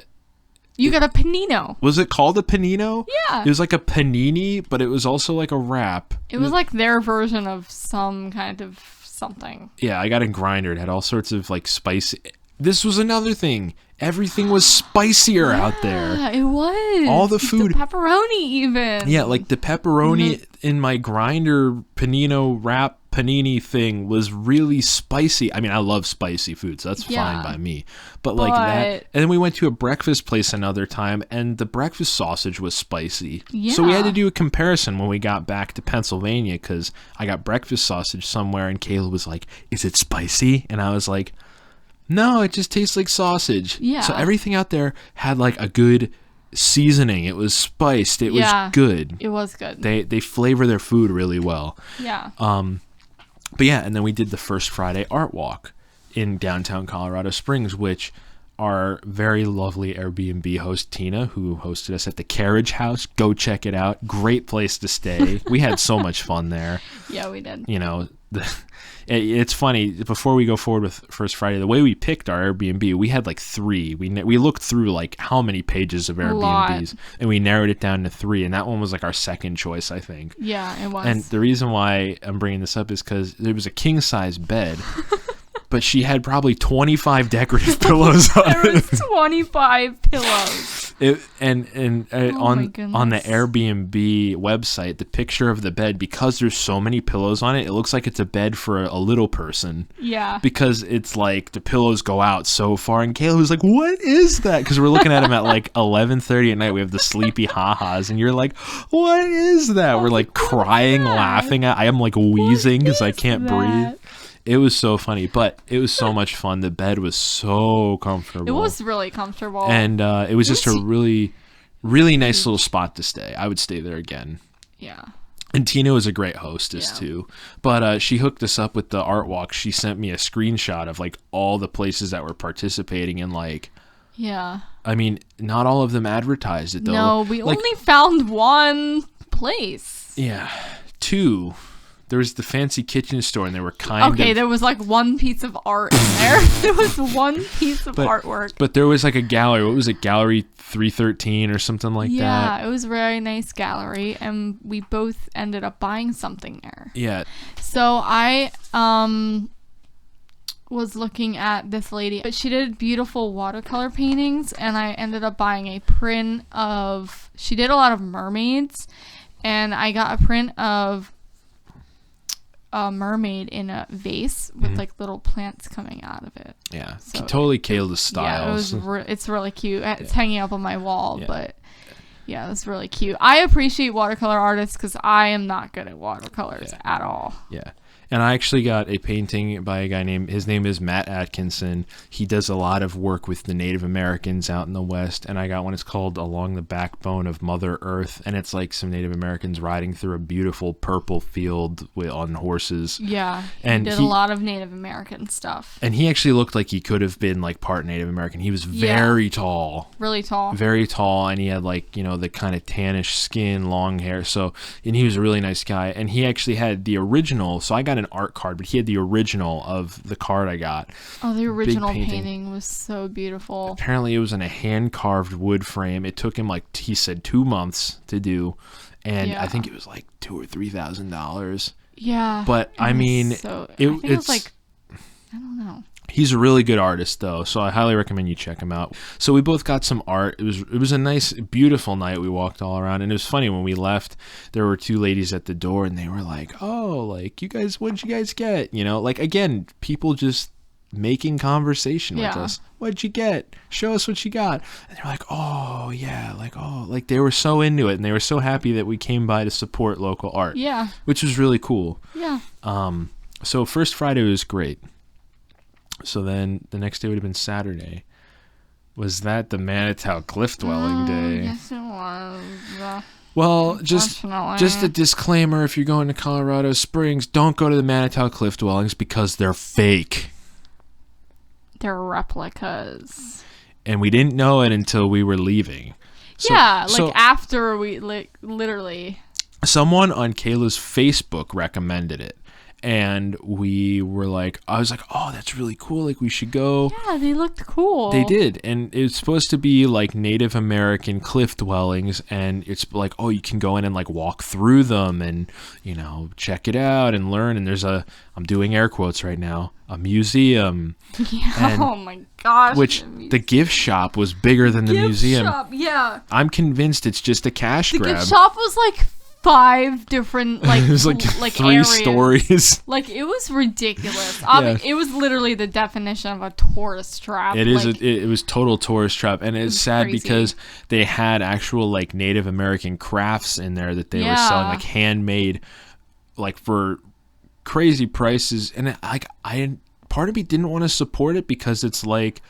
You got a panino. Was it called a panino? Yeah. It was like a panini, but it was also like a wrap. It was like their version of some kind of something. Yeah, I got a grinder. It had all sorts of like spicy. This was another thing. Everything was spicier out there. Yeah, it was. All the food. The pepperoni even. Yeah, like the pepperoni in my grinder panino wrap panini thing was really spicy. I mean, I love spicy food, so that's fine by me. But like that. And then we went to a breakfast place another time, and the breakfast sausage was spicy. Yeah. So we had to do a comparison when we got back to Pennsylvania, because I got breakfast sausage somewhere, and Kayla was like, "Is it spicy?" And I was like, "No, it just tastes like sausage." Yeah. So everything out there had like a good seasoning. It was spiced. It was good. It was good. They flavor their food really well. Yeah. But yeah, and then we did the first Friday art walk in downtown Colorado Springs, which our very lovely Airbnb host Tina, who hosted us at the Carriage House, go check it out. Great place to stay. We had so much fun there. Yeah, we did. It's funny, before we go forward with First Friday, the way we picked our Airbnb, we had like 3. We looked through like how many pages of Airbnbs, and we narrowed it down to 3, and that one was like our second choice, I think. Yeah, it was. And the reason why I'm bringing this up is because there was a king-size bed, but she had probably 25 decorative pillows on it. There was 25 pillows. On the Airbnb website, the picture of the bed, because there's so many pillows on it, it looks like it's a bed for a little person. Yeah. Because it's like the pillows go out so far, and Kayla was like, "What is that?" Because we're looking at them at like 11:30 at night. We have the sleepy ha-has, and you're like, "What is that?" We're like crying, laughing. I am like wheezing because I can't breathe. It was so funny, but it was so much fun. The bed was so comfortable. It was really comfortable. And it was just a really, really nice little spot to stay. I would stay there again. Yeah. And Tina was a great hostess too. But she hooked us up with the art walk. She sent me a screenshot of like all the places that were participating in like... Yeah. I mean, not all of them advertised it though. No, we only found one place. Yeah. 2. There was the fancy kitchen store, and they were kind of... Okay, there was like one piece of art in there. There was one piece of artwork. But there was like a gallery. What was it? Gallery 313 or something like that? Yeah, it was a very nice gallery, and we both ended up buying something there. Yeah. So I was looking at this lady. She did beautiful watercolor paintings, and I ended up buying a print of... She did a lot of mermaids, and I got a print of... a mermaid in a vase with like little plants coming out of it. Yeah, so totally Kayla's style. Yeah, it's really cute. It's hanging up on my wall, but yeah, it's really cute. I appreciate watercolor artists because I am not good at watercolors at all. Yeah, And I actually got a painting by a guy his name is Matt Atkinson. He does a lot of work with the Native Americans out in the West. And I got one, it's called Along the Backbone of Mother Earth. And it's like some Native Americans riding through a beautiful purple field on horses. Yeah. And he did a lot of Native American stuff. And he actually looked like he could have been like part Native American. He was very tall. Really tall. Very tall. And he had like, the kind of tannish skin, long hair. So, and he was a really nice guy. And he actually had the original. So I got an art card, but he had the original of the card I got. Oh, the original painting was so beautiful. Apparently it was in a hand-carved wood frame. It took him, like he said, 2 months to do. And I think it was like $2,000 or $3,000. Yeah. But I mean, it was like, I don't know. He's a really good artist, though, so I highly recommend you check him out. So we both got some art. It was a nice, beautiful night. We walked all around, and it was funny when we left. There were 2 ladies at the door, and they were like, "Oh, like what'd you guys get?" Like again, people just making conversation with us. What'd you get? Show us what you got. And they're like, "Oh yeah, like they were so into it, and they were so happy that we came by to support local art." Yeah, which was really cool. Yeah. So first Friday was great. So then the next day would have been Saturday. Was that the Manitou Cliff Dwelling Day? Yes, it was. Well, just a disclaimer, if you're going to Colorado Springs, don't go to the Manitou Cliff Dwellings because they're fake. They're replicas. And we didn't know it until we were leaving. After we, literally. Someone on Kayla's Facebook recommended it. And we were like, I was like, oh, that's really cool. Like, we should go. Yeah, they looked cool. They did. And it's supposed to be like Native American cliff dwellings. And it's like, oh, you can go in and like walk through them and, check it out and learn. And there's I'm doing air quotes right now, a museum. Yeah. Oh my gosh. Which the gift shop was bigger than the museum. Gift shop, yeah. I'm convinced it's just a cash grab. The gift shop was like 5 different it was like 3 areas. stories. Like, it was ridiculous. It was literally the definition of a tourist trap. It is. It was total tourist trap, and it's sad crazy. Because they had actual like Native American crafts in there that they were selling, like handmade, like for crazy prices. And part of me didn't want to support it because it's like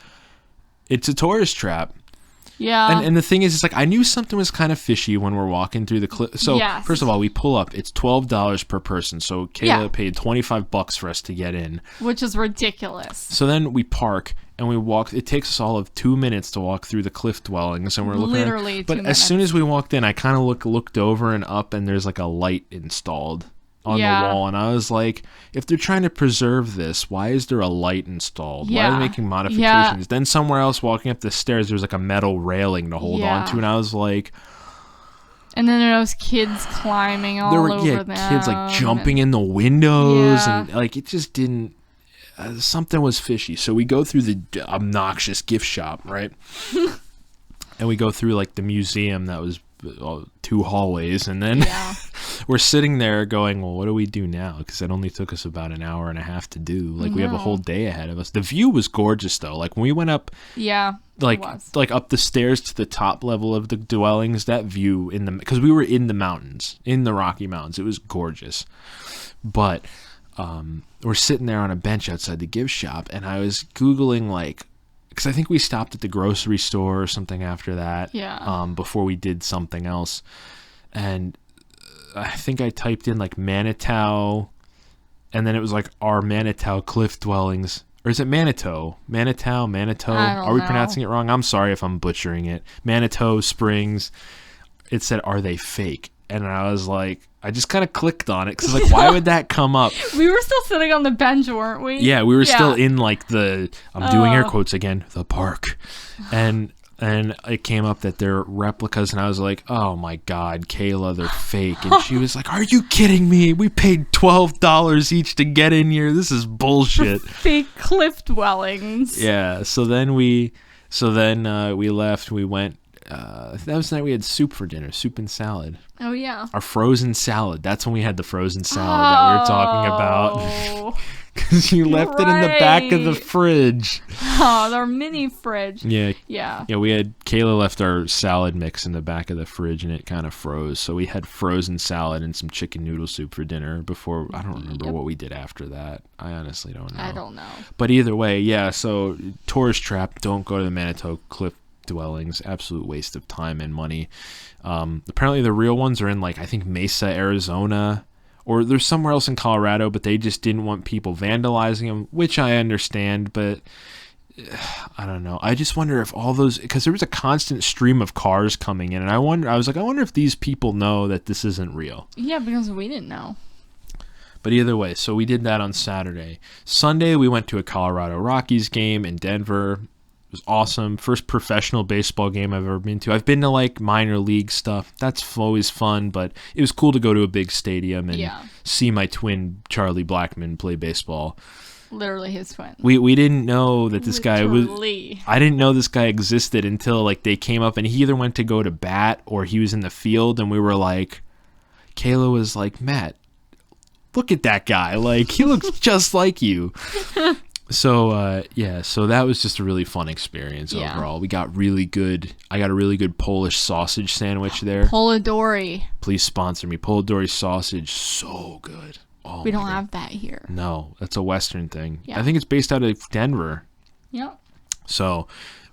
it's a tourist trap. Yeah. And the thing is, it's like I knew something was kind of fishy when we're walking through the cliff. So first of all, we pull up. It's $12 per person. So Kayla paid $25 for us to get in, which is ridiculous. So then we park and we walk. It takes us all of 2 minutes to walk through the cliff dwellings, and we're looking. Literally, but as soon as we walked in, I kind of looked over and up, and there's like a light installed on the wall, and I was like, if they're trying to preserve this, why is there a light installed? Why are they making modifications? Then somewhere else, walking up the stairs, there's like a metal railing to hold on to, and I was like, and then there was kids climbing all over them. Kids like jumping in the windows, and like it just didn't. Something was fishy. So we go through the obnoxious gift shop, right? And we go through like the museum that was 2 hallways, and then we're sitting there going, well, what do we do now? Because it only took us about an hour and a half to do. Like, we have a whole day ahead of us. The view was gorgeous, though. Like, when we went up, like up the stairs to the top level of the dwellings, that view because we were in the mountains, in the Rocky Mountains, it was gorgeous. But we're sitting there on a bench outside the gift shop, and I was Googling, like, because I think we stopped at the grocery store or something after that. Before we did something else. And I think I typed in like Manitou, and then it was like our Manitou cliff dwellings. Or is it Manitou? Manitou? Are we pronouncing it wrong? I'm sorry if I'm butchering it. Manitou Springs. It said, are they fake? And I was like, I just kind of clicked on it because, like, why would that come up? We were still sitting on the bench, weren't we? Yeah, we were still in, like, I'm doing air quotes again, the park. And it came up that they're replicas, and I was like, oh, my God, Kayla, they're fake. And she was like, are you kidding me? We paid $12 each to get in here. This is bullshit. Fake cliff dwellings. Yeah, so then we left. We went. That was the night we had soup for dinner, soup and salad. Oh, yeah. Our frozen salad. That's when we had the frozen salad that we were talking about. because you left it in the back of the Right. fridge. Oh, their mini fridge. Yeah. Yeah. Yeah, Kayla left our salad mix in the back of the fridge and it kind of froze. So we had frozen salad and some chicken noodle soup for dinner before. I don't remember what we did after that. I honestly don't know. I don't know. But either way, yeah, so tourist trap, don't go to the Manitou Cliff dwellings. Absolute waste of time and money. Apparently the real ones are in, like, I think Mesa, Arizona, or there's somewhere else in Colorado, but they just didn't want people vandalizing them, which I understand, but I don't know. I just wonder if all those, because there was a constant stream of cars coming in, and I was like, I wonder if these people know that this isn't real. Yeah, because we didn't know. But either way, so we did that on Saturday. Sunday, we went to a Colorado Rockies game in Denver. It was awesome. First professional baseball game I've ever been to. I've been to, like, minor league stuff. That's always fun, but it was cool to go to a big stadium and see my twin, Charlie Blackmon, play baseball. Literally his twin. We didn't know that this guy was... I didn't know this guy existed until, like, they came up and he either went to go to bat or he was in the field, and we were like... Kayla was like, Matt, look at that guy. Like, he looks just like you. So, so that was just a really fun experience overall. We got really good... I got a really good Polish sausage sandwich there. Polidori. Please sponsor me. Polidori sausage, so good. Oh, we don't have that here. No, that's a Western thing. Yeah. I think it's based out of Denver. Yep. So,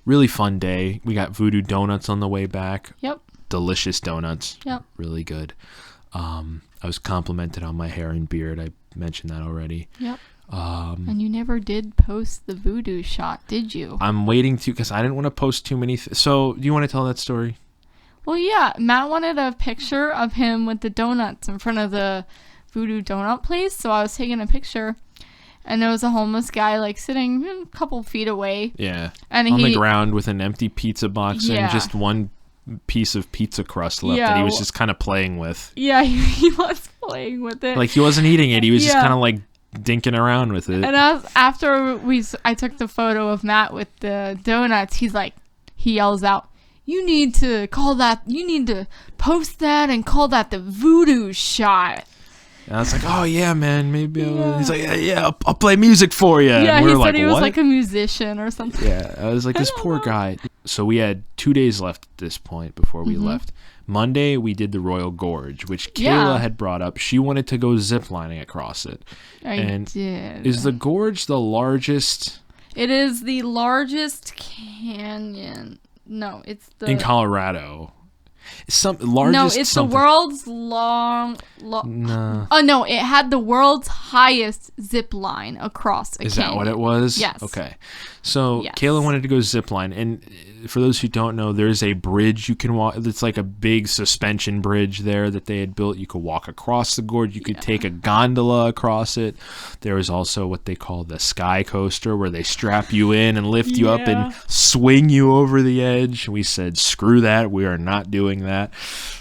really fun day. We got Voodoo Donuts on the way back. Yep. Delicious donuts. Yep. Really good. I was complimented on my hair and beard. I mentioned that already. Yep. And you never did post the voodoo shot, did you? I'm waiting to, because I didn't want to post too many. So, do you want to tell that story? Well, yeah. Matt wanted a picture of him with the donuts in front of the voodoo donut place, so I was taking a picture, and there was a homeless guy, like, sitting a couple feet away. Yeah. And on the ground with an empty pizza box and Yeah. just one piece of pizza crust left that he was just kind of playing with. Yeah, he was playing with it. Like, he wasn't eating it. He was just kind of, like, dinking around with it. And after I took the photo of Matt with the donuts, he yells out, you need to post that and call that the voodoo shot. And I was like, oh, yeah, man, maybe I'll... He's like, yeah, I'll play music for you. Yeah, and we he were said like, he was what? like a musician or something. Yeah, I was like, this poor guy. So we had 2 days left at this point before we left. Monday, we did the Royal Gorge, which Kayla had brought up. She wanted to go ziplining across it. I did. Is the gorge the largest... It is the largest canyon. No, it's the... In Colorado. No, it's the world's No. Oh, no, it had the world's highest zip line across a canyon. Is that what it was? Yes. Okay. So Kayla wanted to go zip line, and for those who don't know, there's a bridge you can walk. It's like a big suspension bridge there that they had built. You could walk across the gorge. You could take a gondola across it. There was also what they call the sky coaster, where they strap you in and lift you up and swing you over the edge. We said, screw that. We are not doing that.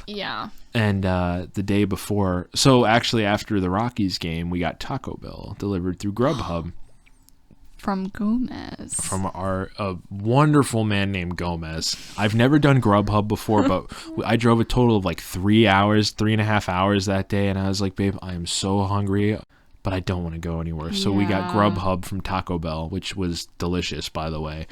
Yeah. And the day before, so actually after the Rockies game, we got Taco Bell delivered through Grubhub. From Gomez. From a wonderful man named Gomez. I've never done Grubhub before, but I drove a total of like 3.5 hours that day, and I was like, babe, I am so hungry, but I don't want to go anywhere. So we got Grubhub from Taco Bell, which was delicious, by the way.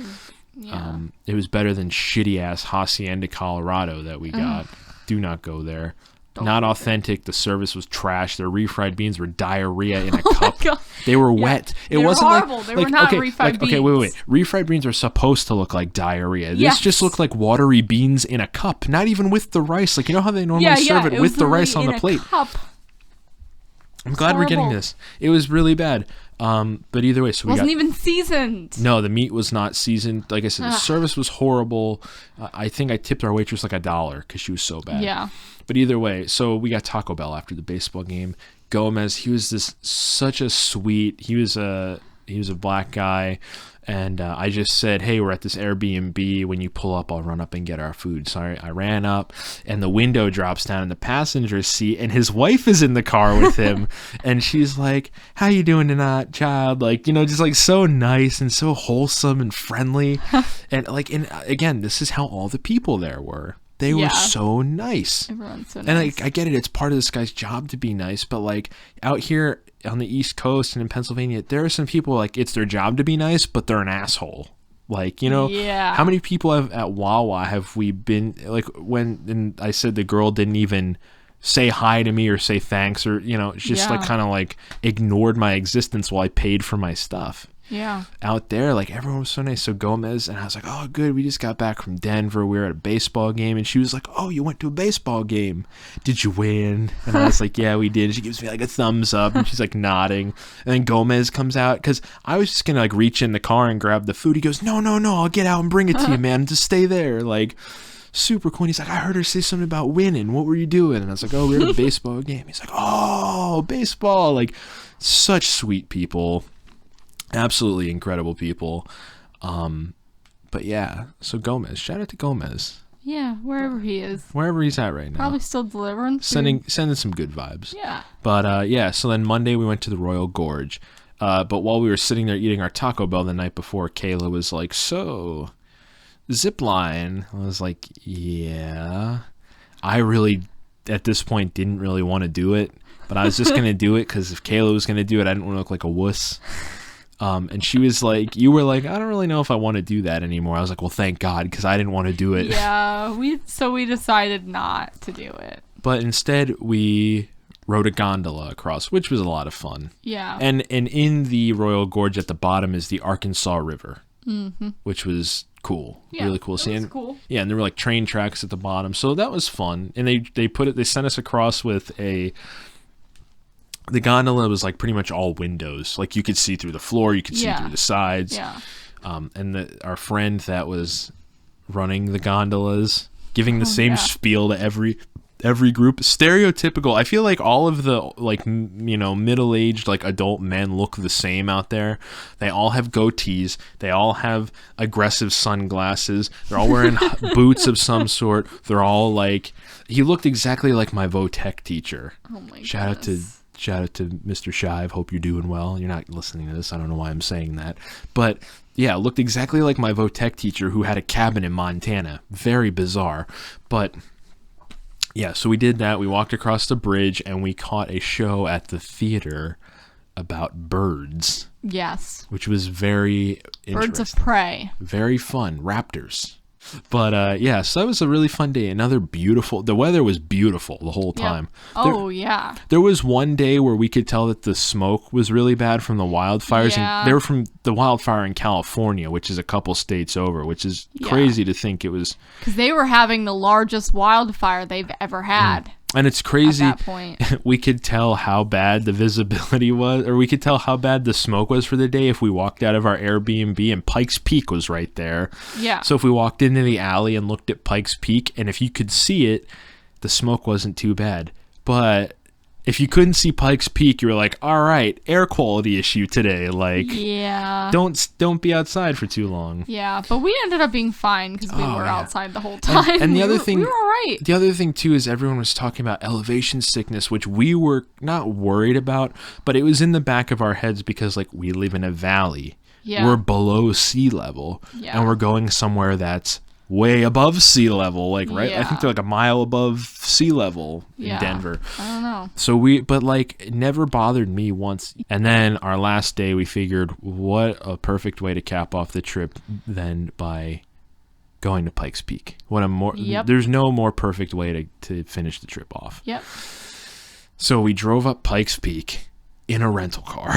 Yeah. It was better than shitty-ass Hacienda, Colorado that we got. Do not go there. Not authentic. The service was trash. Their refried beans were diarrhea in a cup. God. They were wet. It wasn't horrible. like they were not refried beans. Okay, wait. Refried beans are supposed to look like diarrhea. This just looked like watery beans in a cup. Not even with the rice. Like, you know how they normally serve it with the rice on the plate. Cup. I'm glad we're getting this. It was really bad. But either way, so we wasn't even seasoned. No, the meat was not seasoned. Like I said, the service was horrible. I think I tipped our waitress like $1 because she was so bad. Yeah. But either way, so we got Taco Bell after the baseball game. Gomez, he was such a sweet. He was a black guy, and I just said, hey, we're at this Airbnb. When you pull up, I'll run up and get our food. So I ran up, and the window drops down in the passenger seat, and his wife is in the car with him, and she's like, how you doing tonight, child? Like, just like so nice and so wholesome and friendly. and again, this is how all the people there were. They were so nice. Everyone's so nice. And I get it. It's part of this guy's job to be nice. But like out here, on the East Coast and in Pennsylvania, there are some people like it's their job to be nice, but they're an asshole. Like, you know, Yeah. how many people at Wawa have we been like and I said the girl didn't even say hi to me or say thanks or, you know, just like kind of like ignored my existence while I paid for my stuff. Yeah. Out there, like everyone was so nice. So Gomez and I was like, oh, good. We just got back from Denver. We were at a baseball game, and she was like, oh, you went to a baseball game? Did you win? And I was like, yeah, we did. And she gives me like a thumbs up, and she's like nodding. And then Gomez comes out because I was just gonna like reach in the car and grab the food. He goes, no, I'll get out and bring it to you, man. Just stay there, like. Super cool. And he's like, I heard her say something about winning. What were you doing? And I was like, oh, we were at a baseball game. He's like, oh, baseball. Like, such sweet people. Absolutely incredible people. But yeah, so Gomez. Shout out to Gomez. Yeah, wherever he is. Wherever he's at right now. Probably still delivering. Sending some good vibes. Yeah. But yeah, so then Monday we went to the Royal Gorge. But while we were sitting there eating our Taco Bell the night before, Kayla was like, so... zip line. I was like, yeah. I really, at this point, didn't really want to do it, but I was just going to do it because if Kayla was going to do it, I didn't want to look like a wuss. And she was like, you were like, I don't really know if I want to do that anymore. I was like, well, thank God, because I didn't want to do it. Yeah, we decided not to do it. But instead, we rode a gondola across, which was a lot of fun. Yeah. And in the Royal Gorge at the bottom is the Arkansas River, which was... cool. Yeah, really cool seeing. Cool. Yeah, and there were like train tracks at the bottom, so that was fun. And they sent us across with the gondola was like pretty much all windows, like you could see through the floor, you could see through the sides. Yeah. And our friend that was running the gondolas, giving the same spiel to every group, stereotypical. I feel like all of the like middle-aged like adult men look the same out there. They all have goatees, they all have aggressive sunglasses, they're all wearing boots of some sort. They're all like, he looked exactly like my Votech teacher. Oh my god. Shout out to Mr. Shive. Hope you're doing well. You're not listening to this. I don't know why I'm saying that, but yeah, looked exactly like my Votech teacher who had a cabin in Montana. Very bizarre, but yeah, so we did that. We walked across the bridge and we caught a show at the theater about birds. Yes. Which was very interesting. Birds of prey. Very fun. Raptors. But yeah, so that was a really fun day. The weather was beautiful the whole time. Oh, yeah. There was one day where we could tell that the smoke was really bad from the wildfires. Yeah. And they were from the wildfire in California, which is a couple states over, which is crazy to think it was. Because they were having the largest wildfire they've ever had. And it's crazy. At that point. We could tell how bad the visibility was, or we could tell how bad the smoke was for the day if we walked out of our Airbnb and Pikes Peak was right there. Yeah. So if we walked into the alley and looked at Pikes Peak, and if you could see it, the smoke wasn't too bad. But if you couldn't see Pikes Peak, you were like, all right, air quality issue today. Like, don't be outside for too long. Yeah, but we ended up being fine because we were outside the whole time. And the other thing, we were all right. The other thing too is everyone was talking about elevation sickness, which we were not worried about, but it was in the back of our heads because like we live in a valley. Yeah. We're below sea level, and we're going somewhere that's way above sea level, like I think they're like a mile above sea level in Denver. I don't know. So but like it never bothered me once. And then our last day we figured what a perfect way to cap off the trip than by going to Pikes Peak. There's no more perfect way to finish the trip off. Yep. So we drove up Pikes Peak in a rental car,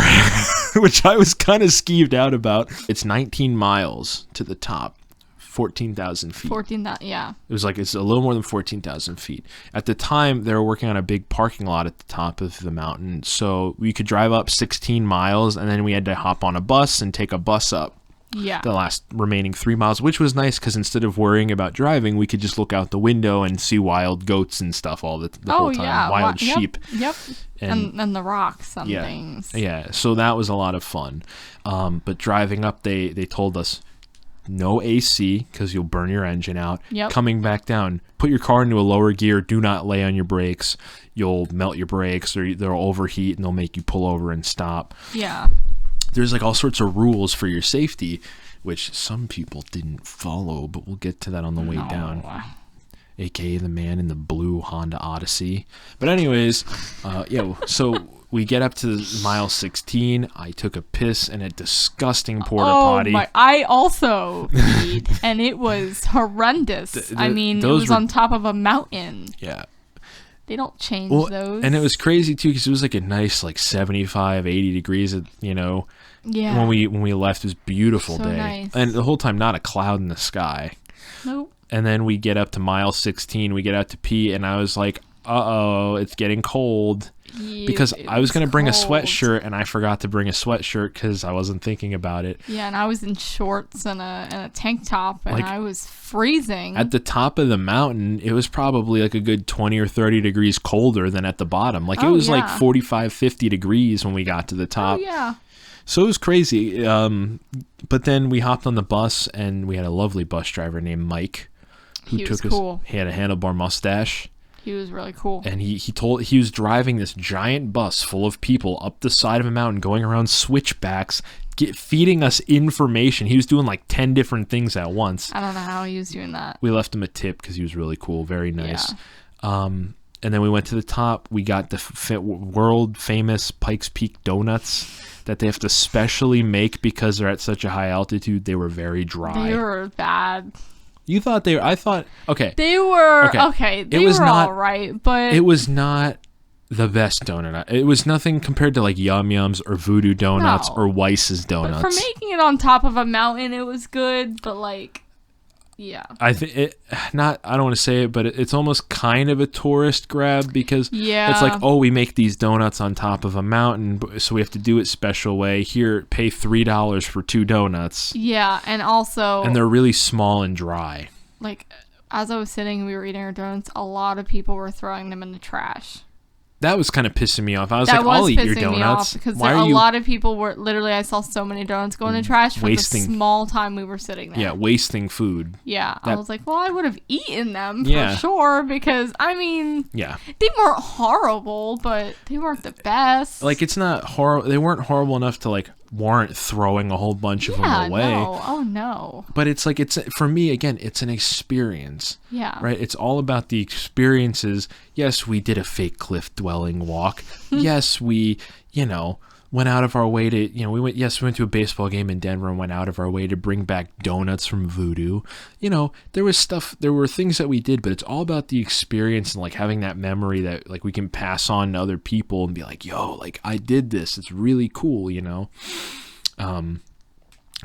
which I was kind of skeeved out about. It's 19 miles to the top. 14,000 feet. 14,000, yeah. It was like, it's a little more than 14,000 feet. At the time, they were working on a big parking lot at the top of the mountain. So we could drive up 16 miles, and then we had to hop on a bus and take a bus up the last remaining 3 miles, which was nice because instead of worrying about driving, we could just look out the window and see wild goats and stuff the whole time. Yeah. Wild sheep. Yep. And the rocks and things. Yeah, so that was a lot of fun. But driving up, they told us, no AC because you'll burn your engine out. Yep. Coming back down, put your car into a lower gear. Do not lay on your brakes. You'll melt your brakes or they'll overheat and they'll make you pull over and stop. Yeah. There's like all sorts of rules for your safety, which some people didn't follow, but we'll get to that on the way down. AKA the man in the blue Honda Odyssey. But anyways, so we get up to mile 16. I took a piss in a disgusting porta potty. I also peed, and it was horrendous. I mean, it was on top of a mountain. Yeah. They don't change those. And it was crazy, too, because it was like a nice, like, 75, 80 degrees, you know. Yeah. When we left, it was a beautiful day. Nice. And the whole time, not a cloud in the sky. Nope. And then we get up to mile 16. We get out to pee, and I was like, uh-oh, it's getting cold. Yeah, because I was going to bring a cold. sweatshirt, and I forgot to bring a sweatshirt because I wasn't thinking about it. Yeah, and I was in shorts and a tank top, and Like, I was freezing. At the top of the mountain, it was probably like a good 20 or 30 degrees colder than at the bottom. Like, it was like 45, 50 degrees when we got to the top. Oh, yeah. So it was crazy. But then we hopped on the bus, and we had a lovely bus driver named Mike. He was cool. He had a handlebar mustache. He was really cool. And he was driving this giant bus full of people up the side of a mountain, going around switchbacks, feeding us information. He was doing like 10 different things at once. I don't know how he was doing that. We left him a tip because he was really cool, very nice. Yeah. And then we went to the top. We got the world famous Pikes Peak donuts that they have to specially make because they're at such a high altitude. They were very dry. They were bad. You thought they were? I thought, okay. They were, okay. They were all right, but it was not the best donut. It was nothing compared to like Yum Yums or Voodoo Donuts or Weiss's Donuts. But for making it on top of a mountain, it was good, but like, yeah. I think I don't want to say it, but it's almost kind of a tourist grab because it's like, oh, we make these donuts on top of a mountain, so we have to do it special way. Here, pay $3 for 2 donuts. Yeah, and also... And they're really small and dry. Like, as I was sitting, we were eating our donuts, a lot of people were throwing them in the trash. That was kind of pissing me off. I was like, I'll eat your donuts. Because a lot of people were, literally, I saw so many donuts go in the trash for the small time we were sitting there. Yeah, wasting food. Yeah, I was like, well, I would have eaten them for sure because, I mean, they weren't horrible, but they weren't the best. Like, it's not horrible. They weren't horrible enough to, like, warrant throwing a whole bunch of them away. No. Oh, no. But it's like, for me, again, it's an experience. Yeah. Right? It's all about the experiences. Yes, we did a fake cliff dwelling walk. Yes, we, went out of our way to, we went to a baseball game in Denver and went out of our way to bring back donuts from Voodoo. There were things that we did, but it's all about the experience and like having that memory that like we can pass on to other people and be like, yo, like I did this. It's really cool,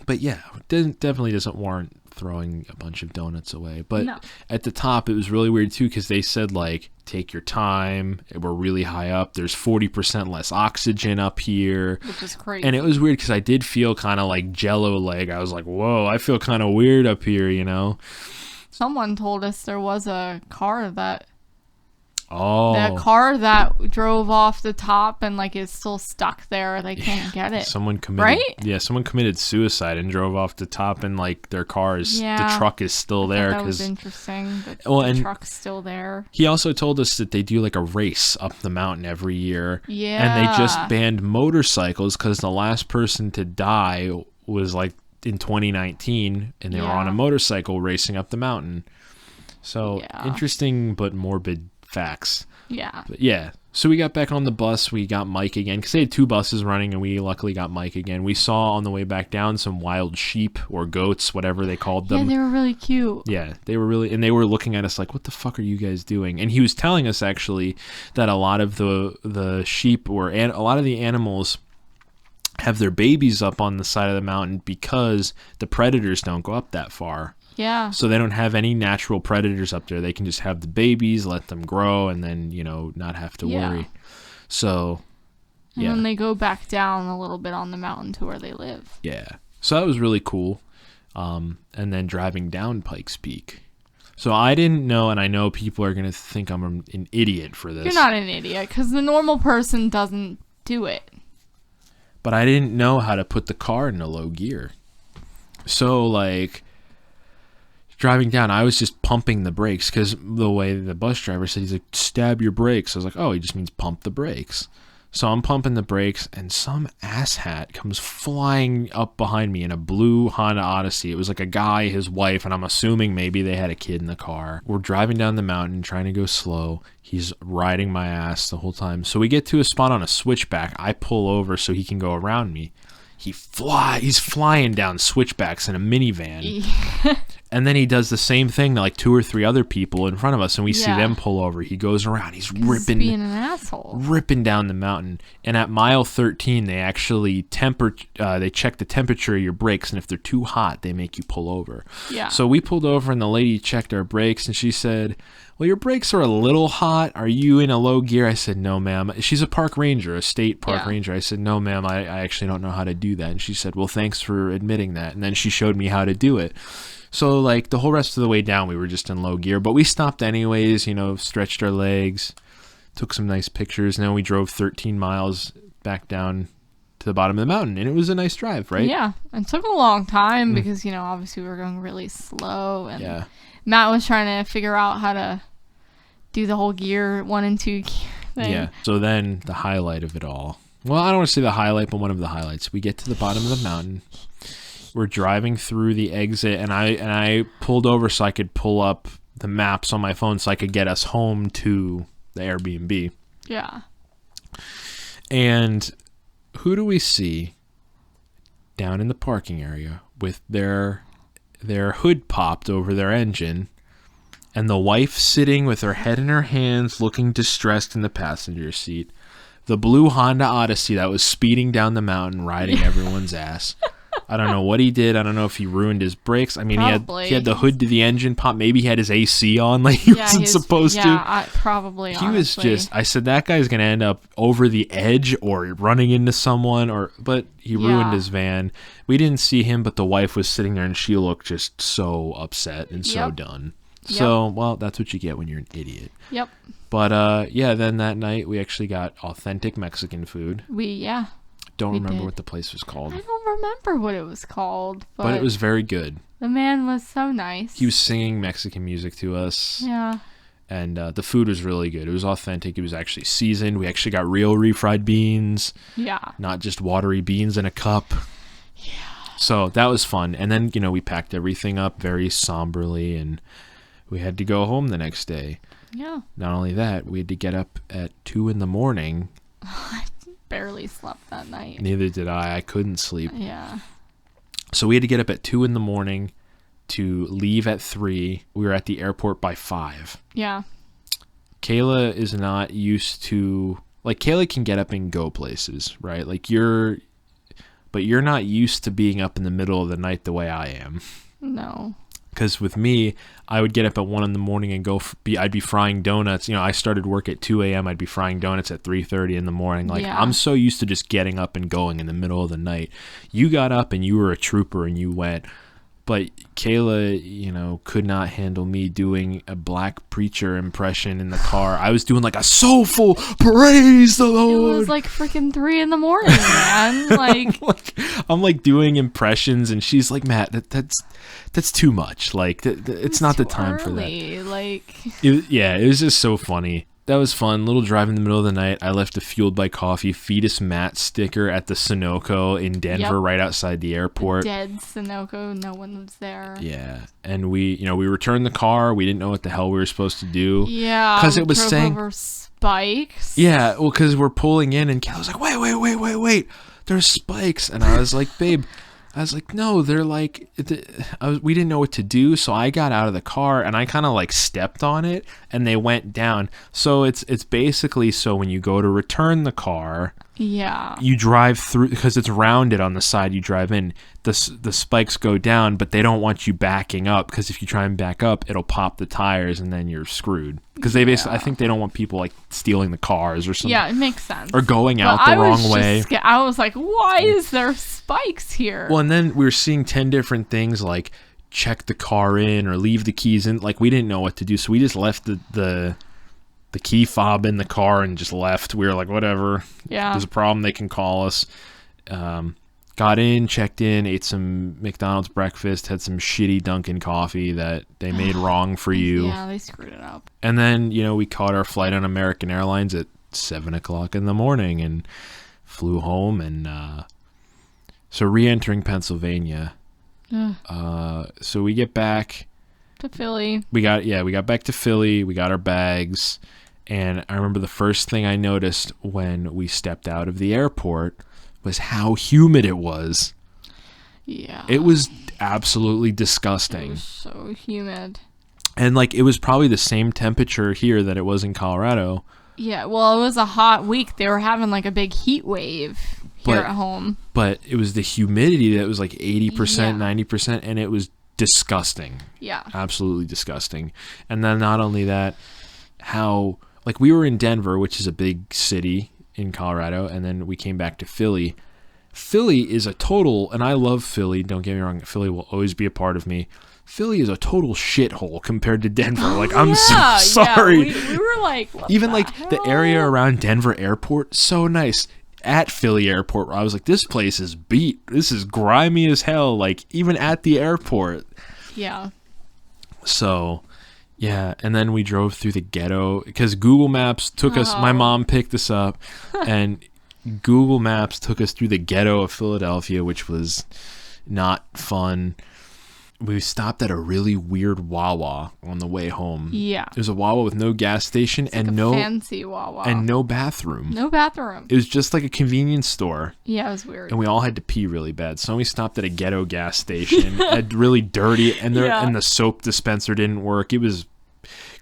But yeah, it definitely doesn't warrant throwing a bunch of donuts away. But at the top, it was really weird too because they said like, take your time. We're really high up. There's 40% less oxygen up here. Which is crazy. And it was weird because I did feel kind of like jello leg. I was like, whoa, I feel kind of weird up here, Someone told us there was a car that... Oh. That car that drove off the top and like is still stuck there. They can't get it. Someone committed suicide and drove off the top and like their car is the truck is still there. That was interesting. The truck's still there. He also told us that they do like a race up the mountain every year. Yeah. And they just banned motorcycles because the last person to die was like in 2019 and they were on a motorcycle racing up the mountain. So interesting but morbid facts. Yeah. But yeah. So we got back on the bus. We got Mike again because they had 2 buses running and we luckily got Mike again. We saw on the way back down some wild sheep or goats, whatever they called them. Yeah, they were really cute. Yeah, they were really, and they were looking at us like, what the fuck are you guys doing? And he was telling us actually that a lot of the sheep or a lot of the animals have their babies up on the side of the mountain because the predators don't go up that far. Yeah. So they don't have any natural predators up there. They can just have the babies, let them grow, and then, not have to worry. So, and then they go back down a little bit on the mountain to where they live. Yeah. So that was really cool. And then driving down Pikes Peak. So I didn't know, and I know people are going to think I'm an idiot for this. You're not an idiot, because the normal person doesn't do it. But I didn't know how to put the car into low gear. So, like... driving down, I was just pumping the brakes because the way the bus driver said, he's like, stab your brakes. I was like, oh, he just means pump the brakes. So I'm pumping the brakes, and some asshat comes flying up behind me in a blue Honda Odyssey. It was like a guy, his wife, and I'm assuming maybe they had a kid in the car. We're driving down the mountain, trying to go slow. He's riding my ass the whole time. So we get to a spot on a switchback. I pull over so he can go around me. He's flying down switchbacks in a minivan. And then he does the same thing to like 2 or 3 other people in front of us, and we see them pull over. He goes around. He's being an asshole. Ripping down the mountain. And at mile 13, they actually they check the temperature of your brakes, and if they're too hot, they make you pull over. Yeah. So we pulled over, and the lady checked our brakes, and she said, "Well, your brakes are a little hot. Are you in a low gear?" I said, "No, ma'am." She's a park ranger, a state park ranger. I said, "No, ma'am, I actually don't know how to do that." And she said, "Well, thanks for admitting that." And then she showed me how to do it. So, like, the whole rest of the way down, we were just in low gear. But we stopped anyways, stretched our legs, took some nice pictures. And then we drove 13 miles back down to the bottom of the mountain. And it was a nice drive, right? Yeah. It took a long time because, obviously we were going really slow. And Matt was trying to figure out how to do the whole gear 1 and 2 gear thing. Yeah. So then the highlight of it all. Well, I don't want to say the highlight, but one of the highlights. We get to the bottom of the mountain. We're driving through the exit, and I pulled over so I could pull up the maps on my phone so I could get us home to the Airbnb. Yeah. And who do we see down in the parking area with their hood popped over their engine, and the wife sitting with her head in her hands looking distressed in the passenger seat? The blue Honda Odyssey that was speeding down the mountain riding everyone's ass. I don't know what he did. I don't know if he ruined his brakes. I mean, he had the hood to the engine pop. Maybe he had his AC on like he wasn't supposed to. Probably, He honestly. was just, I said, that guy's going to end up over the edge or running into someone, but he ruined his van. We didn't see him, but the wife was sitting there and she looked just so upset and so done. So, well, that's what you get when you're an idiot. Yep. But, then that night we actually got authentic Mexican food. Don't remember what the place was called. I don't remember what it was called. But it was very good. The man was so nice. He was singing Mexican music to us. Yeah. And the food was really good. It was authentic. It was actually seasoned. We actually got real refried beans. Yeah. Not just watery beans in a cup. Yeah. So that was fun. And then, we packed everything up very somberly, and we had to go home the next day. Yeah. Not only that, we had to get up at 2 a.m. I barely slept that night. Neither did I. I couldn't sleep. Yeah. So we had to get up at 2 a.m. to leave at 3. We were at the airport by 5. Yeah. Kayla is not used to, like, Kayla can get up and go places, right? Like, you're not used to being up in the middle of the night the way I am. No. Because with me, I would get up at 1 a.m. and I'd be frying donuts. I started work at 2 a.m. I'd be frying donuts at 3:30 in the morning. Like, I'm so used to just getting up and going in the middle of the night. You got up and you were a trooper and you went. But Kayla, could not handle me doing a black preacher impression in the car. I was doing like a soulful praise the Lord. It was like freaking 3 a.m, man. Like, I'm like doing impressions, and she's like, "Matt, that's too much. Like, it's not the time for that." Like, it was just so funny. That was fun. Little drive in the middle of the night. I left a Fueled by Coffee Fetus Matt sticker at the Sunoco in Denver, right outside the airport. Dead Sunoco. No one was there. Yeah. And we returned the car. We didn't know what the hell we were supposed to do. Yeah. Because it was saying over spikes. Yeah. Well, because we're pulling in, and Kayla was like, wait. There's spikes. And I was like, babe. No, they're like, we didn't know what to do, so I got out of the car, and I kind of like stepped on it, and they went down. So it's basically, so when you go to return the car, you drive through, because it's rounded on the side you drive in, the spikes go down, but they don't want you backing up, because if you try and back up, it'll pop the tires, and then you're screwed. Because they basically, I think they don't want people like stealing the cars or something. Yeah, it makes sense. Or going out the wrong way. I was like, why is there spikes here? Well, and then we were seeing 10 different things like check the car in or leave the keys in. Like, we didn't know what to do, so we just left the key fob in the car and just left. We were like, whatever. Yeah. There's a problem, they can call us. Got in, checked in, ate some McDonald's breakfast, had some shitty Dunkin' coffee that they made wrong for you. Yeah, they screwed it up. And then, we caught our flight on American Airlines at 7 o'clock in the morning and flew home. And so re-entering Pennsylvania. So we get back to Philly. We got back to Philly. We got our bags. And I remember the first thing I noticed when we stepped out of the airport was how humid it was. Yeah. It was absolutely disgusting. It was so humid. And like it was probably the same temperature here that it was in Colorado. Yeah, well, it was a hot week. They were having like a big heat wave here at home. But it was the humidity that was like 80%, 90%, and it was disgusting. Yeah. Absolutely disgusting. And then not only that, how like we were in Denver, which is a big city in Colorado, and then we came back to Philly. Philly is a total, and I love Philly, don't get me wrong, Philly will always be a part of me. Philly is a total shithole compared to Denver. Like, I'm so sorry. Yeah. We were like, what even the like hell? the area around Denver Airport, so nice. At Philly Airport, I was like, this place is beat. This is grimy as hell. Like, even at the airport. Yeah. So, yeah. And then we drove through the ghetto because Google Maps took us. My mom picked us up, and Google Maps took us through the ghetto of Philadelphia, which was not fun. We stopped at a really weird Wawa on the way home. Yeah. There's a Wawa with no gas station It's like and a no fancy Wawa. And no bathroom. No bathroom. It was just like a convenience store. Yeah, it was weird. And we all had to pee really bad. So we stopped at a ghetto gas station. Really dirty, and and the soap dispenser didn't work. It was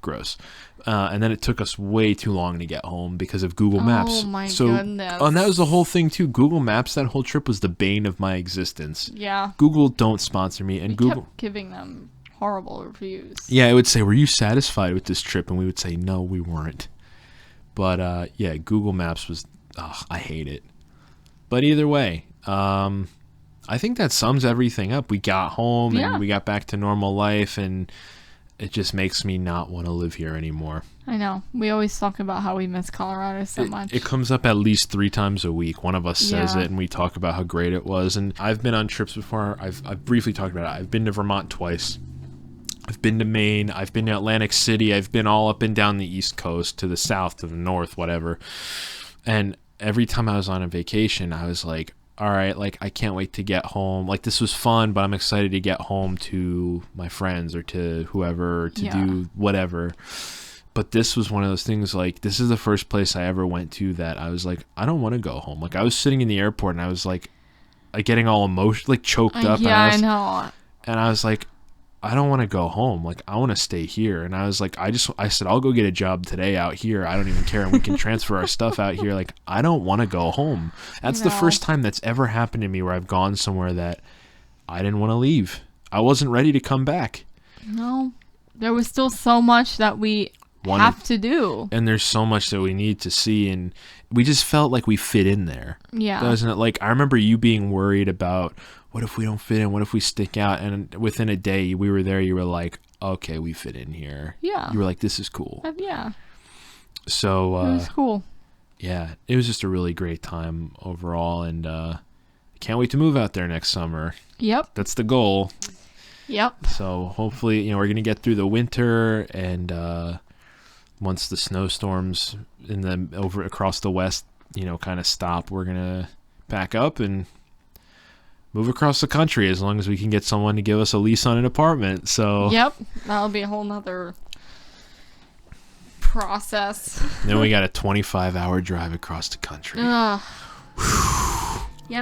gross. And then it took us way too long to get home because of Google Maps. Oh my goodness. And that was the whole thing too. Google Maps, that whole trip was the bane of my existence. Yeah. Google don't sponsor me, and Google kept giving them horrible reviews. Yeah, it would say, "Were you satisfied with this trip?" And we would say, "No, we weren't." But yeah, Google Maps was. I hate it. But either way, I think that sums everything up. We got home and we got back to normal life, and it just makes me not want to live here anymore. I know. We always talk about how we miss Colorado so much. It comes up at least 3 times a week. One of us says it, and we talk about how great it was. And I've been on trips before. I've briefly talked about it. I've been to Vermont twice. I've been to Maine. I've been to Atlantic City. I've been all up and down the East Coast, to the south, to the north, whatever. And every time I was on a vacation, I was like, all right, like, I can't wait to get home. Like, this was fun, but I'm excited to get home to my friends or to whoever, or to do whatever. But this was one of those things, like, this is the first place I ever went to that I was like, I don't want to go home. Like, I was sitting in the airport, and I was like getting all emotional, like, choked up. Yeah, I know. And I was like, I don't want to go home. Like, I want to stay here. And I was like, I said, I'll go get a job today out here. I don't even care. And we can transfer our stuff out here. Like, I don't want to go home. That's the first time that's ever happened to me where I've gone somewhere that I didn't want to leave. I wasn't ready to come back. No, there was still so much that we have to do. And there's so much that we need to see. And we just felt like we fit in there. Yeah. Doesn't it? Like, I remember you being worried about, what if we don't fit in? What if we stick out? And within a day, we were there. You were like, okay, we fit in here. Yeah. You were like, this is cool. Yeah. So it was cool. Yeah, it was just a really great time overall, and I can't wait to move out there next summer. Yep. That's the goal. Yep. So hopefully, we're gonna get through the winter, and once the snowstorms over across the west, kind of stop, we're gonna pack up and move across the country, as long as we can get someone to give us a lease on an apartment. So yep, that'll be a whole nother process. Then we got a 25-hour drive across the country. Yeah,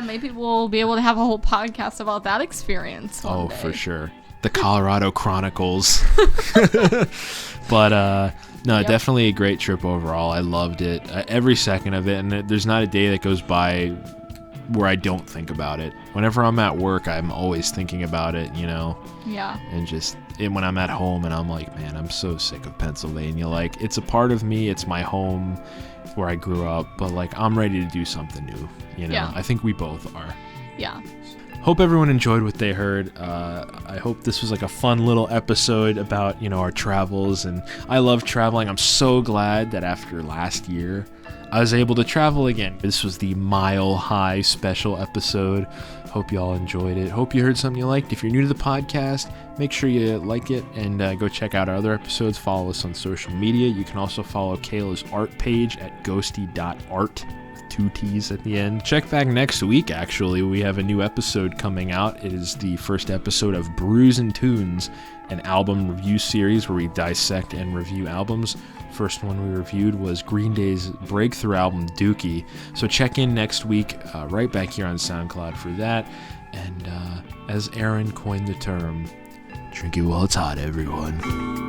maybe we'll be able to have a whole podcast about that experience one day. For sure. The Colorado Chronicles. But no, definitely a great trip overall. I loved it, every second of it, and there's not a day that goes by where I don't think about it. Whenever I'm at work, I'm always thinking about it, Yeah. And when I'm at home, and I'm like, man, I'm so sick of Pennsylvania. Like, it's a part of me. It's my home. It's where I grew up. But, like, I'm ready to do something new, Yeah. I think we both are. Yeah. hope everyone enjoyed what they heard. I hope this was like a fun little episode about, our travels, and I love traveling. I'm so glad that after last year I was able to travel again. This was the Mile High special episode. Hope you all enjoyed it. Hope you heard something you liked. If you're new to the podcast, make sure you like it and go check out our other episodes. Follow us on social media. You can also follow Kayla's art page at ghostie.artt. 2 T's at the end. Check back next week, actually. We have a new episode coming out. It is the first episode of Brews and Tunes, an album review series where we dissect and review albums. First one we reviewed was Green Day's breakthrough album, Dookie. So check in next week, right back here on SoundCloud for that. And as Aaron coined the term, drink it while it's hot, everyone.